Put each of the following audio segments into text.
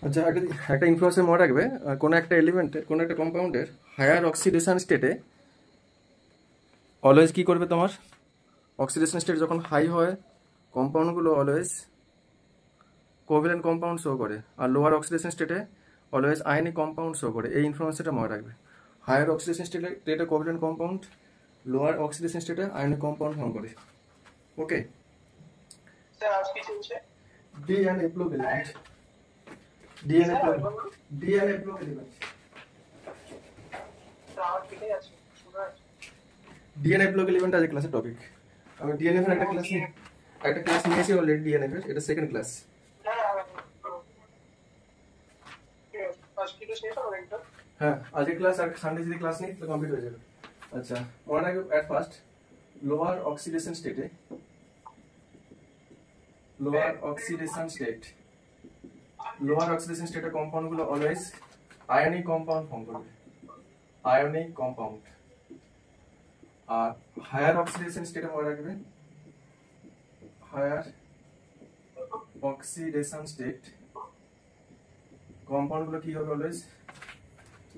আচ্ছা, একটা ইনফরমেশন মনে রাখবে, কোনো একটা এলিমেন্টে, কোনো একটা কম্পাউন্ডের হায়ার অক্সিডেশন স্টেটে অলওয়েজ কী করবে? তোমার অক্সিডেশন স্টেট যখন হাই হয়, কম্পাউন্ডগুলো অলওয়েজ কোভ্যালেন্ট কম্পাউন্ড শো করে, আর লোয়ার অক্সিডেশন স্টেটে অলওয়েজ আয়নিক কম্পাউন্ড শো করে। এই ইনফরমেশনটা মনে রাখবে। হায়ার অক্সিডেশন স্টেটে কোভ্যালেন্ট কম্পাউন্ড, লোয়ার অক্সিডেশন স্টেটে আয়নিক কম্পাউন্ড ফর্ম করে। ওকে স্যার আজ কি চলছে? DNA block element, DNA block element, আমার কেটে আছে শোনা আছে। ডিএনএ ব্লক এলিমেন্ট আজ ক্লাসের টপিক। আমি ডিএনএ এর একটা ক্লাস নিয়েছি অলরেডি। ডিএনএ এর এটা সেকেন্ড ক্লাস। হ্যাঁ, আজকে ক্লাস আর সানডে যদি ক্লাস নেই তো কমপ্লিট হয়ে যাবে। আচ্ছা, মনে রাখবে এট ফার্স্ট লোয়ার অক্সিডেশন স্টেটে কম্পাউন্ডগুলো অলওয়েজ আয়নিক কম্পাউন্ড ফর্ম করবে, আয়নিক কম্পাউন্ড। আর হায়ার অক্সিডেশন স্টেটে মনে রাখবে, হায়ার অক্সিডেশন স্টেট কম্পাউন্ডগুলো কি হবে? অলওয়েজ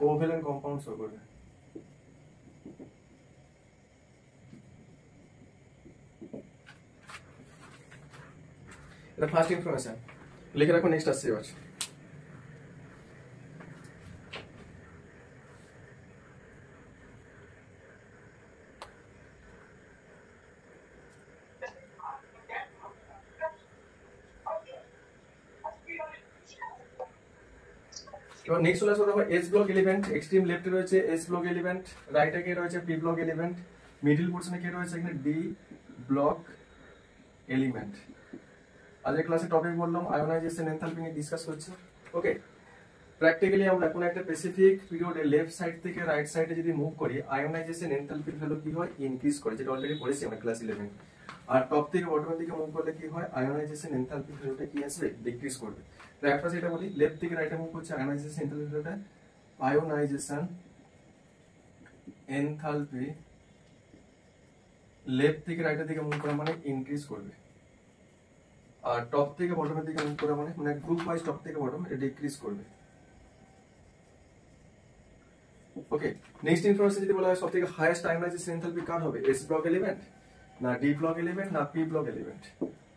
কোভ্যালেন্ট কম্পাউন্ড শো করবে। এটা ফার্স্ট ইনফরমেশন লিখে রাখো। নেক্সট আসছে এবার। এবার নেক্সট চলে আসবো, দেখো এস ব্লক এলিমেন্ট। এক্সট্রিম লেফটে রয়েছে এস ব্লক এলিমেন্ট, রাইটে কে রয়েছে পি ব্লক এলিমেন্ট, মিডল পোর্শনে কে রয়েছে এখানে ডি ব্লক এলিমেন্ট। আজকের ক্লাসে টপিক বললাম আয়োনাইজেশন এনথালপি নিয়ে ডিসকাস করছি। ওকে, প্র্যাকটিক্যালি আমরা কোনো একটা স্পেসিফিক পিরিয়ডে লেফট সাইড থেকে রাইট সাইডে যদি মুভ করি, আয়োনাইজেশন এনথালপির ভ্যালু কি হয়? ইনক্রিজ করে, যেটা অলরেডি পড়েছি আমরা ক্লাস 11। আর টপ থেকে বটমের দিকে মুভ করলে কি হয়? আয়োনাইজেশন এনথালপির ভ্যালুটা কি আসবে? ডিক্রিজ করবে। তো একটা যেটা বলি, লেফট থেকে রাইটে মুভ করছে, আয়োনাইজেশন এনথালপির ভ্যালুটা, আয়োনাইজেশন এনথালপি লেফট থেকে রাইটের দিকে মুভ করা মানে ইনক্রিজ করবে। আর টপ থেকে বটমের দিকে মুভ করা মানে গ্রুপ ওয়াইজ টপ থেকে বটম এটা ডিক্রিজ করবে। ওকে, নেক্সট ইনফরমেশন যদি বলা হয় সবথেকে হাইয়েস্ট আয়োনাইজেশন এনথালপি কার হবে? এস ব্লক এলিমেন্ট না ডি ব্লক এলিমেন্ট না P block element?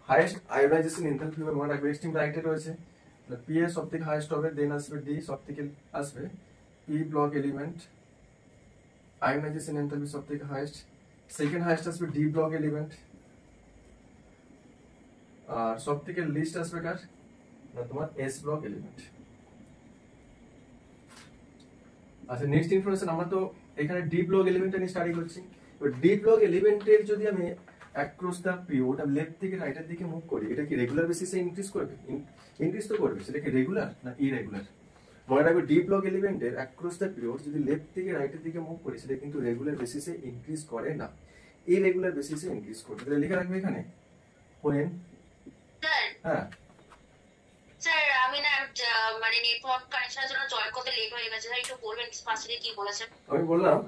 Highest ionization enthalpy হবে মনে রাখবে এক্সট্রিম রাইটে রয়েছে, পি এর সবথেকে হাইয়েস্ট হবে, দেন আসবে ডি, সবথেকে আসবে P block element. Ionization enthalpy সবথেকে হাইয়েস্ট, সেকেন্ড হাইয়েস্ট আসবে ডি ব্লক এলিমেন্ট, আর সবথেকে লিস্ট আসবে কার? না তোমার এস ব্লক এলিমেন্ট। আচ্ছা, নেক্সট ইনফরমেশন, আমরা তো এখানে ডি ব্লক এলিমেন্টটা নিয়ে স্টাডি করছি। এবার ডি ব্লক এলিমেন্টের যদি আমি অ্যাক্রস দ্য পিরিয়ড আমি লেফট থেকে রাইটের দিকে মুভ করি, এটা কি রেগুলার বেসিসে ইনক্রিজ করবে? ইনক্রিজ তো করবে। সেটা কি রেগুলার না ইরেগুলার? মনে রাখবে ডি ব্লক এলিমেন্টের অ্যাক্রস দ্য পিরিয়ড যদি লেফট থেকে রাইটের দিকে মুভ করি, সেটা কিন্তু রেগুলার বেসিসে ইনক্রিজ করে না, ইরেগুলার বেসিসে ইনক্রিজ করবে। তাহলে লিখে রাখবে এখানে when, হ্যাঁ স্যার আমি না মানে নেটওয়ার্ক কানেকশনের জন্য জয়েন করতে লেট হয়ে গেছে, স্যার একটু বলবেন স্পেসিফিক কি বলেছেন? আমি বললাম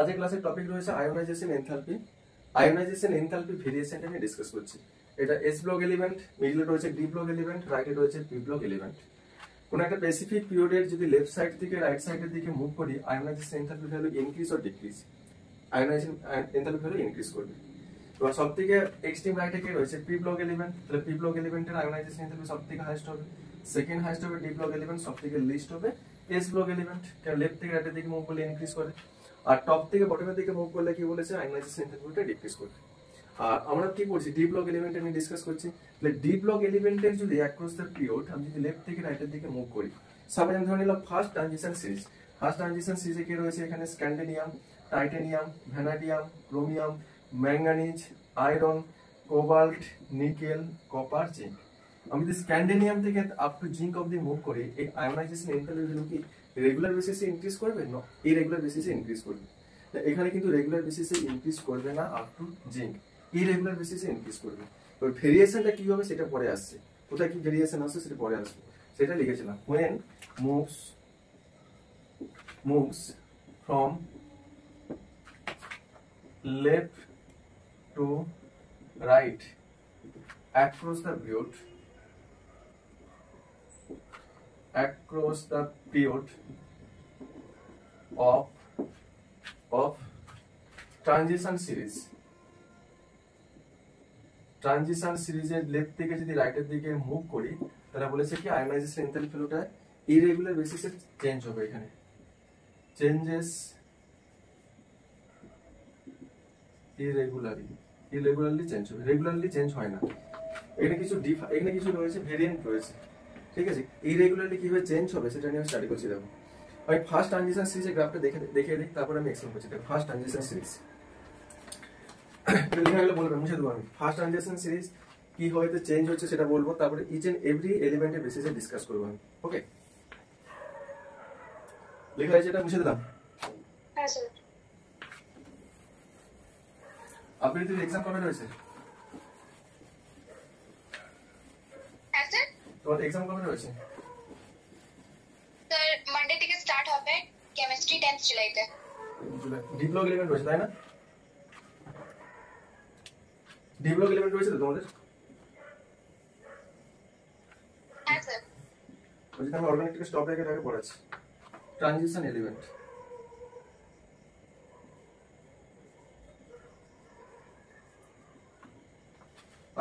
আজকের ক্লাসের টপিক রয়েছে আয়োনাইজেশন এনথালপি। আয়োনাইজেশন এনথালপি ভেরিয়েশনটা নিয়ে ডিসকাস করছি। এটা এস ব্লক এলিমেন্ট, মিডলে রয়েছে ডি ব্লক এলিমেন্ট, রাইটে রয়েছে পি ব্লক এলিমেন্ট। কোন একটা স্পেসিফিক পিরিয়ডের যদি লেফট সাইড থেকে রাইট সাইডের দিকে মুভ করি, ionization enthalpy value increase or decrease? Ionization enthalpy value increase করবে। এবার সবথেকে এক্সট্রিম রাইটে কে রয়েছে? P block element. তাহলে পি ব্লক এলিমেন্টের আয়োনাইজেশন এনথালপি সবথেকে হাইয়েস্ট হবে, সেকেন্ড হাইয়েস্ট হবে ডি ব্লক এলিমেন্ট, সবথেকে লিস্ট হবে এস ব্লক এলিমেন্ট। কারণ লেফট থেকে রাইটের দিকে মুভ করলে ইনক্রিজ করে, আর টপ থেকে বটমের দিকে মুভ করলে কি বলেছে? আয়োনাইজেশন এনথালপিটা ডিক্রিজ করবে। আর আমরা কি করছি? ডি ব্লক এলিমেন্ট নিয়ে ডিসকাস করছি। তাহলে ডি ব্লক এলিমেন্টের যদি অ্যাক্রস দ্য পিরিয়ড আমি যদি লেফট থেকে রাইটের দিকে মুভ করি, সাপোজ আমি ধরে নিলাম first transition series. First transition সিরিজে কি রয়েছে? এখানে scandium, titanium, vanadium, chromium, manganese, iron, cobalt, nickel, copper, zinc. আমি যদি স্ক্যান্ডিনিয়াম থেকে আপ টু জিঙ্ক অবধি মুভ করি, এই আয়োনাইজেশন এনথালপি ভ্যালু কি রেগুলার বেসিসে ইনক্রিজ করবে? না, ইরেগুলার বেসিসে ইনক্রিজ করবে। এখানে কিন্তু রেগুলার বেসিসে ইনক্রিজ করবে না আপ টু জিঙ্ক, ইরেগুলার বেসিসে ইনক্রিজ করবে। এবার ভেরিয়েশনটা কি হবে সেটা পরে আসছে, কোথায় কি ভেরিয়েশন আসছে সেটা পরে আসবে, সেটা লিখেছিলাম। when moves from left to right across the period, across the period of transition series সিরিজের লেফট থেকে যদি রাইটের দিকে মুভ করি তাহলে বলেছে কি আয়োনাইজেশন এনথালপি ফ্লোটা ইরেগুলার বেসিসে চেঞ্জ হবে। এখানে চেঞ্জেস ইরেগুলারলি চেঞ্জ হবে, রেগুলারলি চেঞ্জ হয় না। এখানে কিছু রয়েছে, ভেরিয়েন্ট রয়েছে, ঠিক আছে। ইরেগুলারলি কিভাবে চেঞ্জ হবে সেটা নিয়ে স্টাডি করছি। দেখো আমি ফার্স্ট ট্রানজিশন সিরিজের গ্রাফটা দেখিয়ে দিই, তারপর আমি এক্সপ্লেন করছি। দেখো ফার্স্ট ট্রানজিশন সিরিজ এটা লেখা গেলে বলবে, মুছে দেবো আমি। ফার্স্ট ট্রানজিশন সিরিজ কি হয়তো চেঞ্জ হচ্ছে সেটা বলবো, তারপরে ইচ এন্ড এভরি এলিমেন্টের বেসিসে ডিসকাস করবো আমি। ওকে, লেখা হয়েছে, এটা মুছে দিলাম। হ্যাঁ স্যার। আপনার তো এক্সাম কবে রয়েছে? হ্যাঁ স্যার। তোমার এক্সাম কবে রয়েছে? স্যার মানডে থেকে স্টার্ট হবে, কেমিস্ট্রি 10th জুলাইতে। ডি ব্লক এলিমেন্ট রয়েছে তাই না? ডি ব্লক এলিমেন্ট রয়েছে তো তোমাদের? হ্যাঁ স্যার। ওই যে আমি অর্গানিক থেকে স্টপ রেখে আগে পড়াচ্ছি। ট্রানজিশন এলিমেন্ট,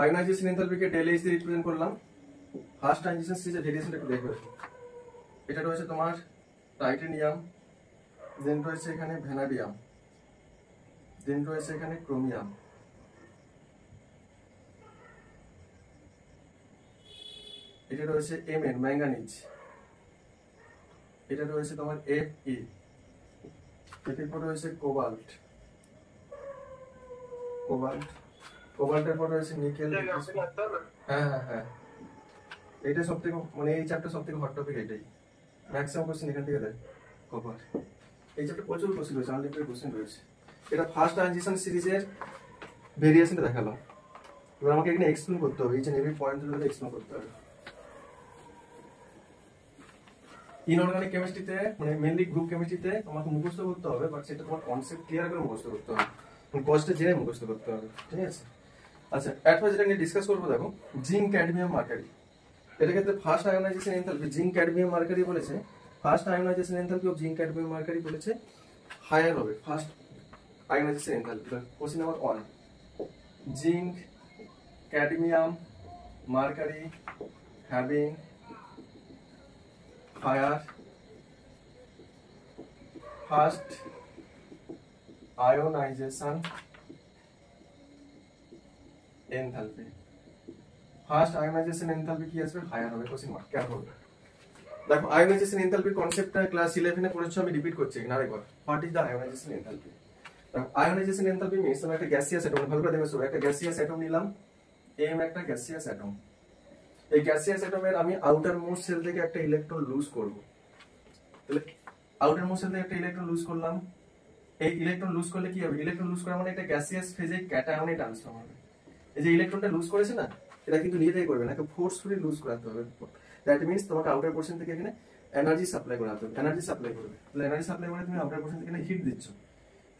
আয়োনাইজেশন এনথালপিকে ডেল এইচ দিয়ে রিপ্রেজেন্ট করলাম। ফার্স্ট ট্রানজিশন সিরিজের ভেরিয়েশনটা একটু দেখবে। এটা রয়েছে তোমার টাইটেনিয়াম, দেন রয়েছে এখানে ভ্যানাডিয়াম, দেন রয়েছে এখানে ক্রোমিয়াম, এটা রয়েছে Mn ম্যাঙ্গানিজ, এটা রয়েছে তোমার Fe, এরপর রয়েছে কোবাল্টের পর রয়েছে নিকেল। হ্যাঁ, এইটা সব থেকে মানে এই চ্যাপ্টার সব থেকে হট টপিক এটাই। ম্যাক্সিমাম কোশ্চেন এখান থেকে দেয় কভার। এই চ্যাপ্টার প্রচুর কোশ্চেন রয়েছে, আনলিমিটেড কোশ্চেন রয়েছে। এটা ফার্স্ট ট্রানজিশন সিরিজের ভেরিয়েশনটা দেখালাম। এবার আমাকে এখানে এক্সপ্লেন করতে হবে, এই যে নেভি পয়েন্টগুলো এক্সপ্লেন করতে হবে। ইনঅর্গানিক কেমিস্ট্রিতে মানে মেইনলি গ্রুপ কেমিস্ট্রিতে তোমাকে মুখস্থ করতে হবে, বাট সেটা তোমার কনসেপ্ট ক্লিয়ার করে মুখস্থ করতে হবে, কজটা জেনে মুখস্থ করতে হবে, ঠিক আছে। আচ্ছা, এরপর যেটা নিয়ে ডিসকাস করবো দেখো, জিঙ্ক ক্যাডমিয়াম মার্কারি। এটার ক্ষেত্রে first ionization enthalpy zinc cadmium mercury বলেছে, first ionization enthalpy of zinc cadmium mercury বলেছে হায়ার হবে। First ionization enthalpy, question number 1, zinc cadmium mercury having higher first ionization enthalpy, first ionization enthalpy কি আসবে? Higher হবে। Question mark কেন হবে? দেখো ionisation এনথালপির কনসেপ্টটা ক্লাস 11 এ পড়েছো, আমি রিপিট করছি এখানে আরেকবার। What is the ionization enthalpy? দেখো আয়োনাইজেশন এনথালপি মিন্স আমরা একটা গ্যাসিয়াস অ্যাটম, ভালো করে দেখো, একটা গ্যাসিয়াস অ্যাটম নিলাম, এম একটা গ্যাসিয়াস অ্যাটম। এই গ্যাসিয়াস অ্যাটমের আমি আউটার মোস্ট সেল থেকে একটা ইলেকট্রন লুজ করব। তাহলে আউটার মোস্ট সেল থেকে একটা ইলেকট্রন লুজ করলাম। এই ইলেকট্রন লুজ করলে কি হবে? ইলেকট্রন লুজ করা মানে একটা গ্যাসিয়াস ফেজে ক্যাটায়নে ট্রান্সফর্ম হবে। এই যে ইলেকট্রনটা লুজ করেছে না, এটা কিন্তু নিজেই করবে না, ফোর্সফুলি লুজ করাতে হবে। দ্যাট মিন্স তোমাকে আউটার পোরশন থেকে এখানে এনার্জি সাপ্লাই করাতে হবে, এনার্জি সাপ্লাই করবে। তাহলে এনার্জি সাপ্লাই করে তুমি আউটার পোরশন থেকে হিট দিচ্ছ।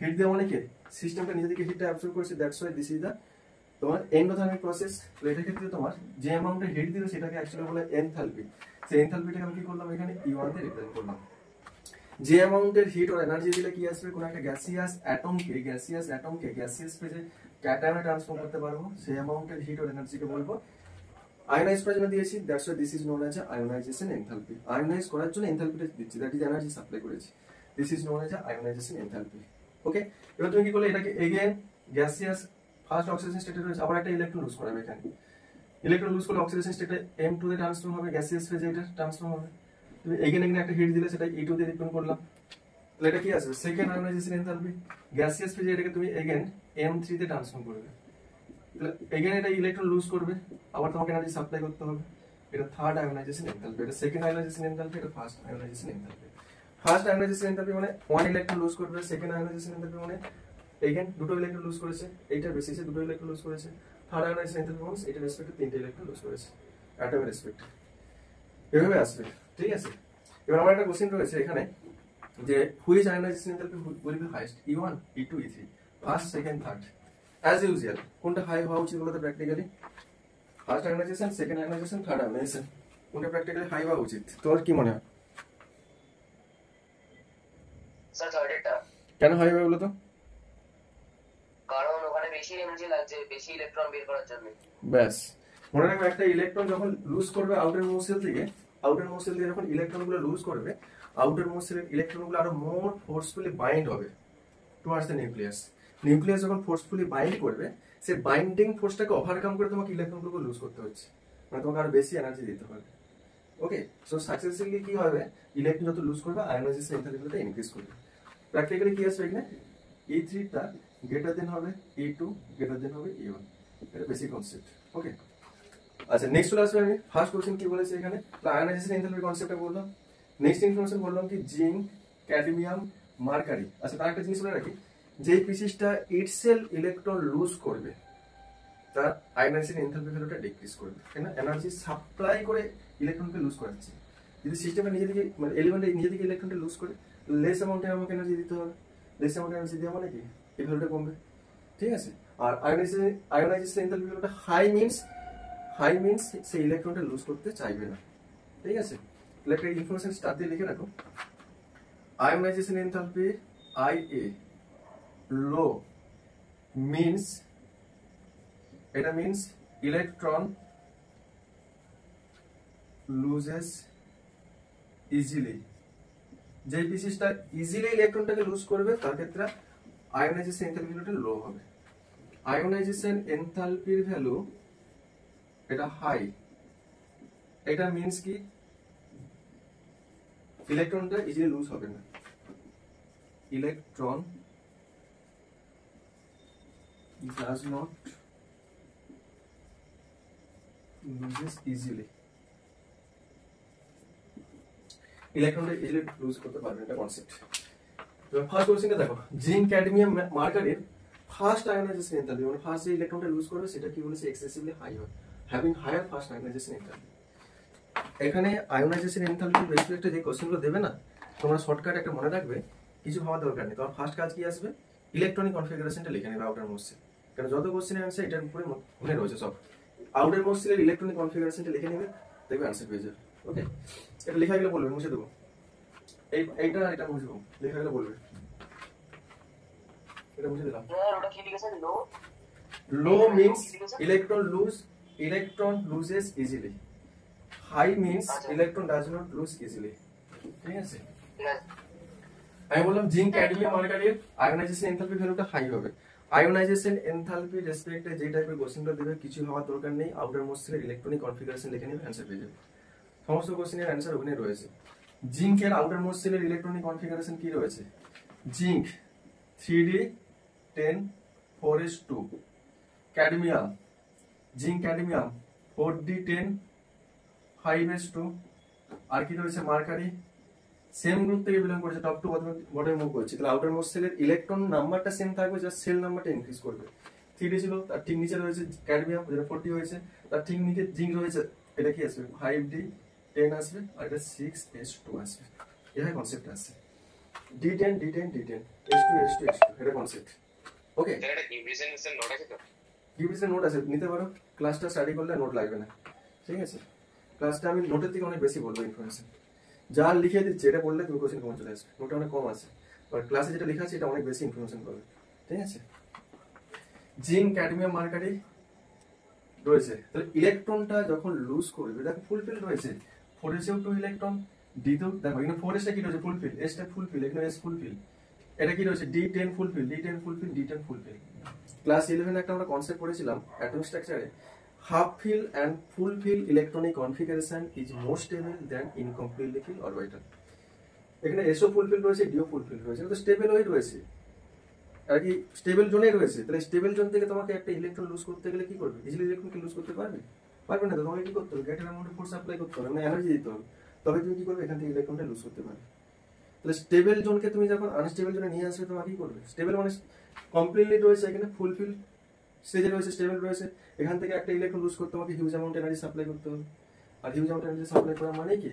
হিট দেওয়া মানে কি? সিস্টেমটা নিজে থেকে হিটটা অ্যাবসর্ব করছে, that's why this is the তোমার এন্ডোথার্মিক প্রসেস। তো এটা ক্ষেত্রে তোমার যে অ্যামাউন্টে হিট দিবে সেটাকে অ্যাকচুয়ালি বলে এনথালপি। সেই এনথালপিটাকে আমি কি করলাম? এখানে E1 তে রিপ্রেজেন্ট করলাম। যে অ্যামাউন্টের হিট আর এনার্জি দিলে কি আসবে? কোন একটা গ্যাসিয়াস অ্যাটমকে গ্যাসিয়াস ফেজে ক্যাটায়নে ট্রান্সফর্ম করতে পারবো, সেই অ্যামাউন্টের হিট আর এনার্জিকে বলবো আয়োনাইজ করার জন্য দিয়েছি, that's why this is known as ionization enthalpy. Ionize করার জন্য এনথালপিটা দিচ্ছি, দ্যাট ইজ এনার্জি সাপ্লাই করেছি, this is known as ionization enthalpy. Okay, এবার তুমি কি করলে? এটাকে এগেইন গ্যাসিয়াস ফার্স্ট অক্সিডেশন স্টেটে রয়েছে, আবার একটা ইলেকট্রন লুজ করাবে। এখানে ইলেকট্রন লুজ করলে অক্সিডেশন স্টেটে M2 তে ট্রান্সফর্ম হবে, গ্যাসিয়াস ফেজে এটা ট্রান্সফর্ম হবে। তুমি এগেইন একটা হিট দিলে সেটা E2 তে রিপ্রেজেন্ট করলাম। তাহলে এটা কি আসবে? Second ionization enthalpy. গ্যাসিয়াস ফেজে এটাকে তুমি এগেইন M3 তে ট্রান্সফর্ম করবে। তাহলে এগেইন এটা ইলেকট্রন লুজ করবে, আবার তোমাকে এনার্জি সাপ্লাই করতে হবে। এটা থার্ড আয়োনাইজেশন এনথালপি, এটা সেকেন্ড আয়োনাইজেশন এনথালপি, এটা first ionization enthalpy. First ionization enthalpy মানে 1 ইলেকট্রন লুজ করবে, সেকেন্ড আয়োনাইজেশন এনথালপি মানে এগেইন দুটো ইলেকট্রন লুজ করেছে, এইটার বেসিসে দুটো ইলেকট্রন লুজ করেছে। থার্ড আয়োনাইজেশন এনথালপি মানে এটার রেসপেক্টে তিনটে ইলেকট্রন লুজ করেছে অ্যাটমের রেসপেক্টে। এভাবে আসবে, ঠিক আছে। এবার আমার একটা কোশ্চেন রয়েছে এখানে যে which ionization enthalpy will be highest, E1, E2, E3, first, second, third. As usual কোনটা হাই হওয়া উচিত বলতে practically? First ionization, second ionization, third ionization. কোনটা প্র্যাকটিক্যালি হাই হওয়া উচিত তোমার কি মনে হয়? স্যার থার্ডেরটা, কেন হাই হবে বলো তো? কারণ ওখানে বেশি এনার্জি লাগছে বেশি ইলেকট্রন বের করার জন্য। ব্যাস, মনে রাখবে একটা ইলেকট্রন যখন লুজ করবে আউটার মোস্ট সেল থেকে, আউটার মোস্ট সেল থেকে যখন ইলেকট্রনগুলো লুজ করবে, আউটার মোস্ট সেলের ইলেকট্রনগুলো আরো মোর ফোর্সফুলি বাইন্ড হবে টুয়ার্ডস দ্য নিউক্লিয়াস। নিউক্লিয়াস যখন ফোর্সফুলি বাইন্ড করবে, সে বাইন্ডিং ফোর্সটাকে ওভারকাম করে তোমাকে ইলেকট্রনগুলোকে লুজ করতে হচ্ছে, মানে তোমাকে আরো বেশি এনার্জি দিতে হবে। ওকে, সো সাকসেসফুলি কি হবে, ইলেকট্রন যত লুজ করবে আয়োনাইজেশন এনথালপিটা ইনক্রিজ করবে। প্র্যাকটিক্যালি কি আসবে এখানে, E3 টা গ্রেটার দেন হবে E2 গ্রেটার দেন হবে E1, এটা বেসিক কনসেপ্ট। ওকে, আচ্ছা নেক্সট চলে আসবে। আমি ফার্স্ট কোশ্চেন কি বলেছে এখানে, আয়োনাইজেশন এনথালপি কনসেপ্টটা বললাম। নেক্সট ইনফরমেশন বললাম কি জিঙ্ক, ক্যাডমিয়াম, মার্কারি। আচ্ছা তার একটা জিনিস বলে রাখি, যে পিসিসটা ইটসেলফ ইলেকট্রন লুজ করবে তার আয়োনাইজেশন এনথালপি ভ্যালুটা ডিক্রিজ করবে, কেন এনার্জি সাপ্লাই করে ইলেকট্রনকে লুজ করাচ্ছে। যদি সিস্টেমটা নিজে থেকে মানে এলিমেন্টে নিজে থেকে ইলেকট্রনটা লুজ করে, লেস অ্যামাউন্টে আমাকে এনার্জি দিতে হবে, লেস অ্যামাউন্টে এনার্জি দেওয়া মানে কি এই ভ্যালুটা কমবে, ঠিক আছে। আর আয়োনাইজেশন এনথালপি ভ্যালুটা হাই মিন্স সেই ইলেকট্রনটা লুজ করতে চাইবে না, ঠিক আছে। তাহলে একটা ইনফরমেশন স্টার্ট দিয়ে লিখে রাখো, আয়োনাইজেশন এনথালপি IA লো মিন্স, এটা মিন্স ইলেকট্রন লুজেস ইজিলি। যে পিসিসটা ইজিলি ইলেকট্রনটাকে লুজ করবে তার ক্ষেত্রে আয়োনাইজেশন এনথালপি ভ্যালুটা লো হবে। আয়োনাইজেশন এনথালপির ভ্যালু এটা হাই, এটা মিন্স কি ইলেকট্রনটা ইজিলি লুজ হবে না, electron does not loses easily, ইলেকট্রনটা ইজিলি লুজ করতে পারবে, এটা কনসেপ্ট। ফার্স্ট কোশ্চেনটা দেখো, জিঙ্ক, ক্যাডমিয়াম, মার্কারির ফার্স্ট আয়োনাইজেশন এনথালপি মানে ফার্স্ট যে ইলেকট্রনটা লুজ করবে সেটা কি বলেছে, এক্সেসিভলি হাই হয়, having higher first ionization enthalpy. এখানে আয়োনাইজেশন এনথালপি রেসপেক্টে যে কোশ্চেনগুলো দেবে না, তোমরা শর্টকাট একটা মনে রাখবে, কিছু ভাবার দরকার নেই। তোমার ফার্স্ট কাজ কি আসবে, ইলেকট্রনিক কনফিগারেশনটা লিখে নেবে আউটার মোস্ট সেল, কারণ যত কোশ্চেনের অ্যান্সার এটার উপরে মনে রয়েছে সব। আউটার মোস্ট সেলের ইলেকট্রনিক কনফিগারেশনটা লিখে নেবে, দেখবে অ্যান্সার পেয়ে যাবে। ওকে, এটা লেখা গেলে বলবে, মুছে দেবো এইটা এটা মুছে দেবো, লেখা গেলে বলবে, এটা মুছে দিলাম। স্যার ওটা কি লিখেছেন, low? Low means electron loses easily, high means electron does not lose easily, ঠিক আছে। ঠিক আছে। আমি বললাম জিঙ্ক, ক্যাডমিয়াম, মার্কারির আয়োনাইজেশন এনথালপি ভ্যালুটা হাই হবে। আয়োনাইজেশন এনথালপি রেসপেক্টে যে টাইপের কোশ্চেনটা দেবে কিছু হওয়ার দরকার নেই, আউটার মোস্ট সেলের ইলেকট্রনিক কনফিগারেশন লিখে নেবে, অ্যান্সার পেয়ে যাবে। সমস্ত কোশ্চেনের অ্যান্সার ওখানে রয়েছে। জিঙ্কের আউটার মোস্ট সেলের ইলেকট্রনিক কনফিগারেশন কি রয়েছে, zinc 3D10 4s2, cadmium, zinc cadmium 4D10 5s2, আর কি রয়েছে মার্কারি সেম গ্রুপ থেকে বিলং করেছে, টপ টু বটম মুভ করছে, তাহলে আউটার মোস্ট সেলের ইলেকট্রন নাম্বারটা সেম থাকবে, জাস্ট সেল নাম্বারটা ইনক্রিজ করবে। 3D ছিল, তার ঠিক নিচে রয়েছে ক্যাডমিয়াম, যেটা 40 হয়েছে, তার ঠিক নিচে জিঙ্ক রয়েছে, এটা কি আসবে 5D10 আসবে, আর এটা 6s2 আসবে, এটা কনসেপ্ট আছে। D10 D10 D10 S2 S2 S2, এটা কনসেপ্ট। ওকে, এটা ইমপ্লিসিশন নোট আছে তো? ইউবিসির নোট আছে, নিতে পারো, ক্লাসটা স্টাডি করলে নোট লাগবে না, ঠিক আছে। ক্লাসটা আমি নোটের থেকে অনেক বেশি বলবো ইনফরমেশন, যা লিখে দিচ্ছি এটা বললে তুমি কোশ্চেন কমন চলে আসবে, নোটে অনেক কম আছে, আর ক্লাসে যেটা লেখা আছে এটা অনেক বেশি ইনফরমেশন পাবে, ঠিক আছে। জিঙ্ক, ক্যাডমিয়াম, মার্কারি রয়েছে, তাহলে ইলেকট্রনটা যখন লুজ করবে দেখো ফুলফিল রয়েছে, 4s-এও 2 ইলেকট্রন, D-তেও দেখো এখানে 4s-টা কি রয়েছে ফুলফিল, S-টা ফুলফিল, এখানে S ফুলফিল, এটা কি রয়েছে D10 fulfil, D10 fulfil, D10 fulfil. Class 11 একটা আমরা কনসেপ্ট পড়েছিলাম অ্যাটম স্ট্রাকচারে, half fill and full fill electronic configuration is more stable than incompletely fill orbital. এখানে এসও ফুলফিল রয়েছে, ডিও ফুলফিল রয়েছে, এটা তো স্টেবল হয়ে রয়েছে, আর কি স্টেবল জোনে রয়েছে। তাহলে স্টেবল জোন থেকে তোমাকে একটা ইলেকট্রন লুজ করতে গেলে কি করবে, ইজিলি ইলেকট্রনকে লুজ করতে পারবে পারবে না, তো তোমাকে কি করতে হবে, greater amount of force apply করতে হবে, মানে এনার্জি দিতে হবে, তবে তুমি কি করবে এখান থেকে ইলেকট্রনটা লুজ করতে পারবে। তাহলে স্টেবল জোনকে তুমি যখন আনস্টেবল জোনে নিয়ে আসবে তোমার কি করবে, স্টেবল মানে কমপ্লিটলি রয়েছে, এখানে ফুলফিল স্টেজে রয়েছে, স্টেবল রয়েছে, এখান থেকে একটা ইলেকট্রন লুজ করতে তোমাকে হিউজ অ্যামাউন্ট এনার্জি সাপ্লাই করতে হবে, আর হিউজ অ্যামাউন্ট এনার্জি সাপ্লাই করা মানে কি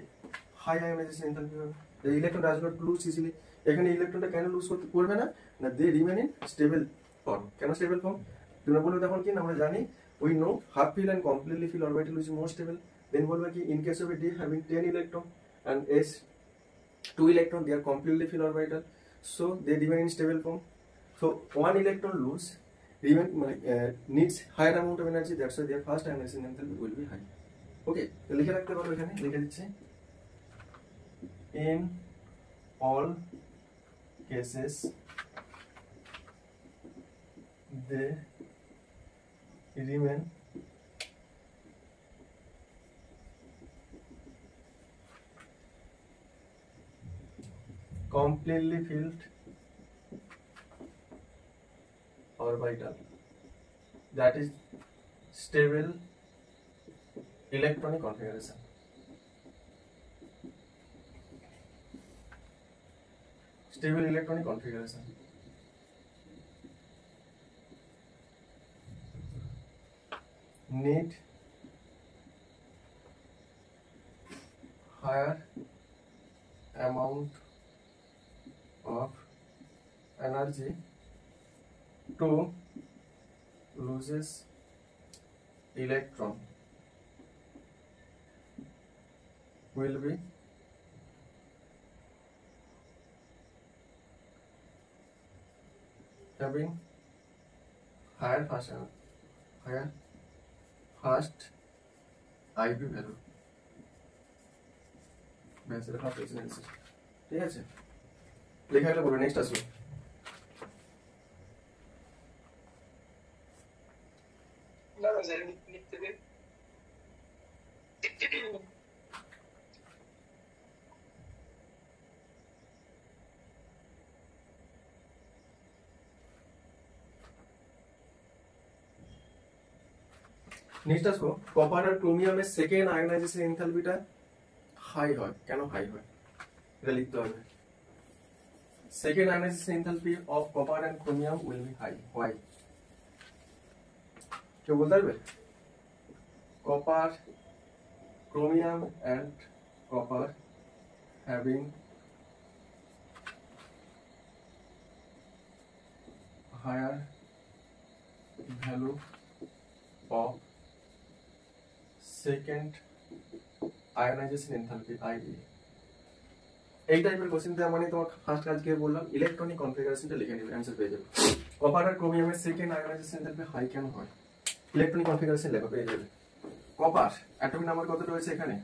হাই আয়োনাইজেশন এনথালপি হবে। The electron does not lose easily, এখানে ইলেকট্রনটা কেন লুজ করবে না, না they remain in stable form. কেন স্টেবল ফর্ম তোমরা বলবে তখন কি না, আমরা জানি we know half fill and completely fill orbital is more stable, দেন বলবে কি in case of D having 10 electron and s 2 electron, they are completely fill orbital, so they remain in stable form. So one electron lose needs higher amount of energy, that's why their first ionization enthalpy will be high. Okay, তো লিখে রাখতে পারো, এখানে লিখে দিচ্ছি in all cases they remain completely filled orbital, that is stable electronic configuration. Stable electronic configuration. Need higher amount of energy to loses electron will be having higher first IB value. ঠিক আছে, লেখা গেলে বলবে। Next আসবে না না sir লিখতে দিন। নেক্সট আসবো কপার আর ক্রোমিয়ামের সেকেন্ড আয়নাইজেশন এনথালপিটা হাই হয়। কেন হাই হয় এটা লিখতে হবে। Second ionization enthalpy of copper and chromium will be high. Why? কেউ বলতে পারবে? Copper, chromium and copper having higher value of second ionization enthalpy IE. এই টাইপের কোশ্চেন দেওয়া মানে তোমার ফার্স্ট কাজ কি বললাম, ইলেকট্রনিক কনফিগারেশনটা লিখে নেবে, অ্যানসার পেয়ে যাবে। কপার আর ক্রোমিয়ামের সেকেন্ড আয়োনাইজেশন এনথালপি হাই কেন হয়, ইলেকট্রনিক কনফিগারেশন লেখা পেয়ে যাবে। কপার অ্যাটমিক নাম্বার কত রয়েছে এখানে,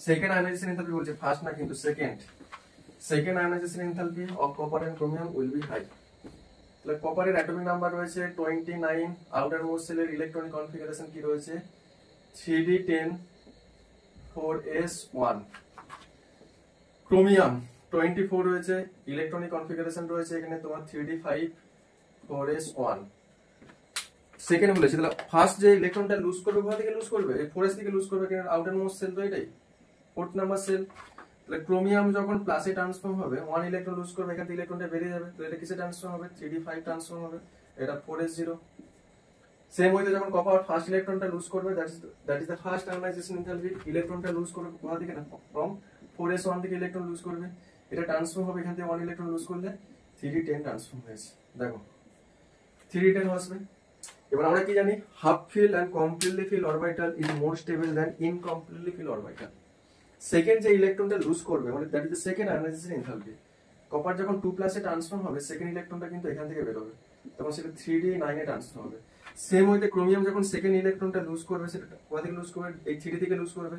সেকেন্ড আয়োনাইজেশন এনথালপি বলছে, ফার্স্ট না কিন্তু second. Second ionization enthalpy of copper and chromium will be high. তাহলে কপারের অ্যাটমিক নাম্বার রয়েছে 29, আউটার মোস্ট সেলের ইলেকট্রনিক কনফিগারেশন কি রয়েছে 3d10 4s1। ক্রোমিয়াম 24 রয়েছে, ইলেকট্রনিক কনফিগারেশন রয়েছে এখানে তোমার 3d5 4s1। সেকেন্ড বলেছে, তাহলে ফার্স্ট যে ইলেকট্রনটা লুজ করবে কোথা থেকে লুজ করবে, এই 4s থেকে লুজ করবে, কারণ আউটার মোস্ট সেল তো এটাই, ফোর্থ নাম্বার সেল। তাহলে ক্রোমিয়াম যখন প্লাসে ট্রান্সফর্ম হবে 1 ইলেকট্রন লুজ করবে, এখান থেকে ইলেকট্রনটা বেরিয়ে যাবে, তো এটা কিসে ট্রান্সফর্ম হবে 3d5 ট্রান্সফর্ম হবে, এটা 4s0। সেম ওয়েতে যখন কপার ফার্স্ট ইলেকট্রনটা লুজ করবে, that is the first ionization enthalpy, ইলেকট্রনটা লুজ করবে কোথা থেকে না, ফ্রম 4s1 থেকে ইলেকট্রন লুজ করবে, এটা ট্রান্সফর্ম হবে, এখান থেকে 1 ইলেকট্রন লুজ করলে 3d10 ট্রান্সফর্ম হয়েছে, দেখো 3d10 আসবে। এবার আমরা কি জানি, half fill and completely fill orbital is more stable than incompletely fill orbital. Second যে ইলেকট্রনটা লুজ করবে মানে that is the second ionization enthalpy. Copper যখন 2+ এ ট্রান্সফর্ম হবে, সেকেন্ড ইলেকট্রনটা কিন্তু এখান থেকে বের হবে, তখন সেটা 3d9 এ ট্রান্সফর্ম হবে। সেম ওয়েতে ক্রোমিয়াম যখন সেকেন্ড ইলেকট্রনটা লুজ করবে, সেটা কোথা থেকে লুজ করবে, এই 3d থেকে লুজ করবে,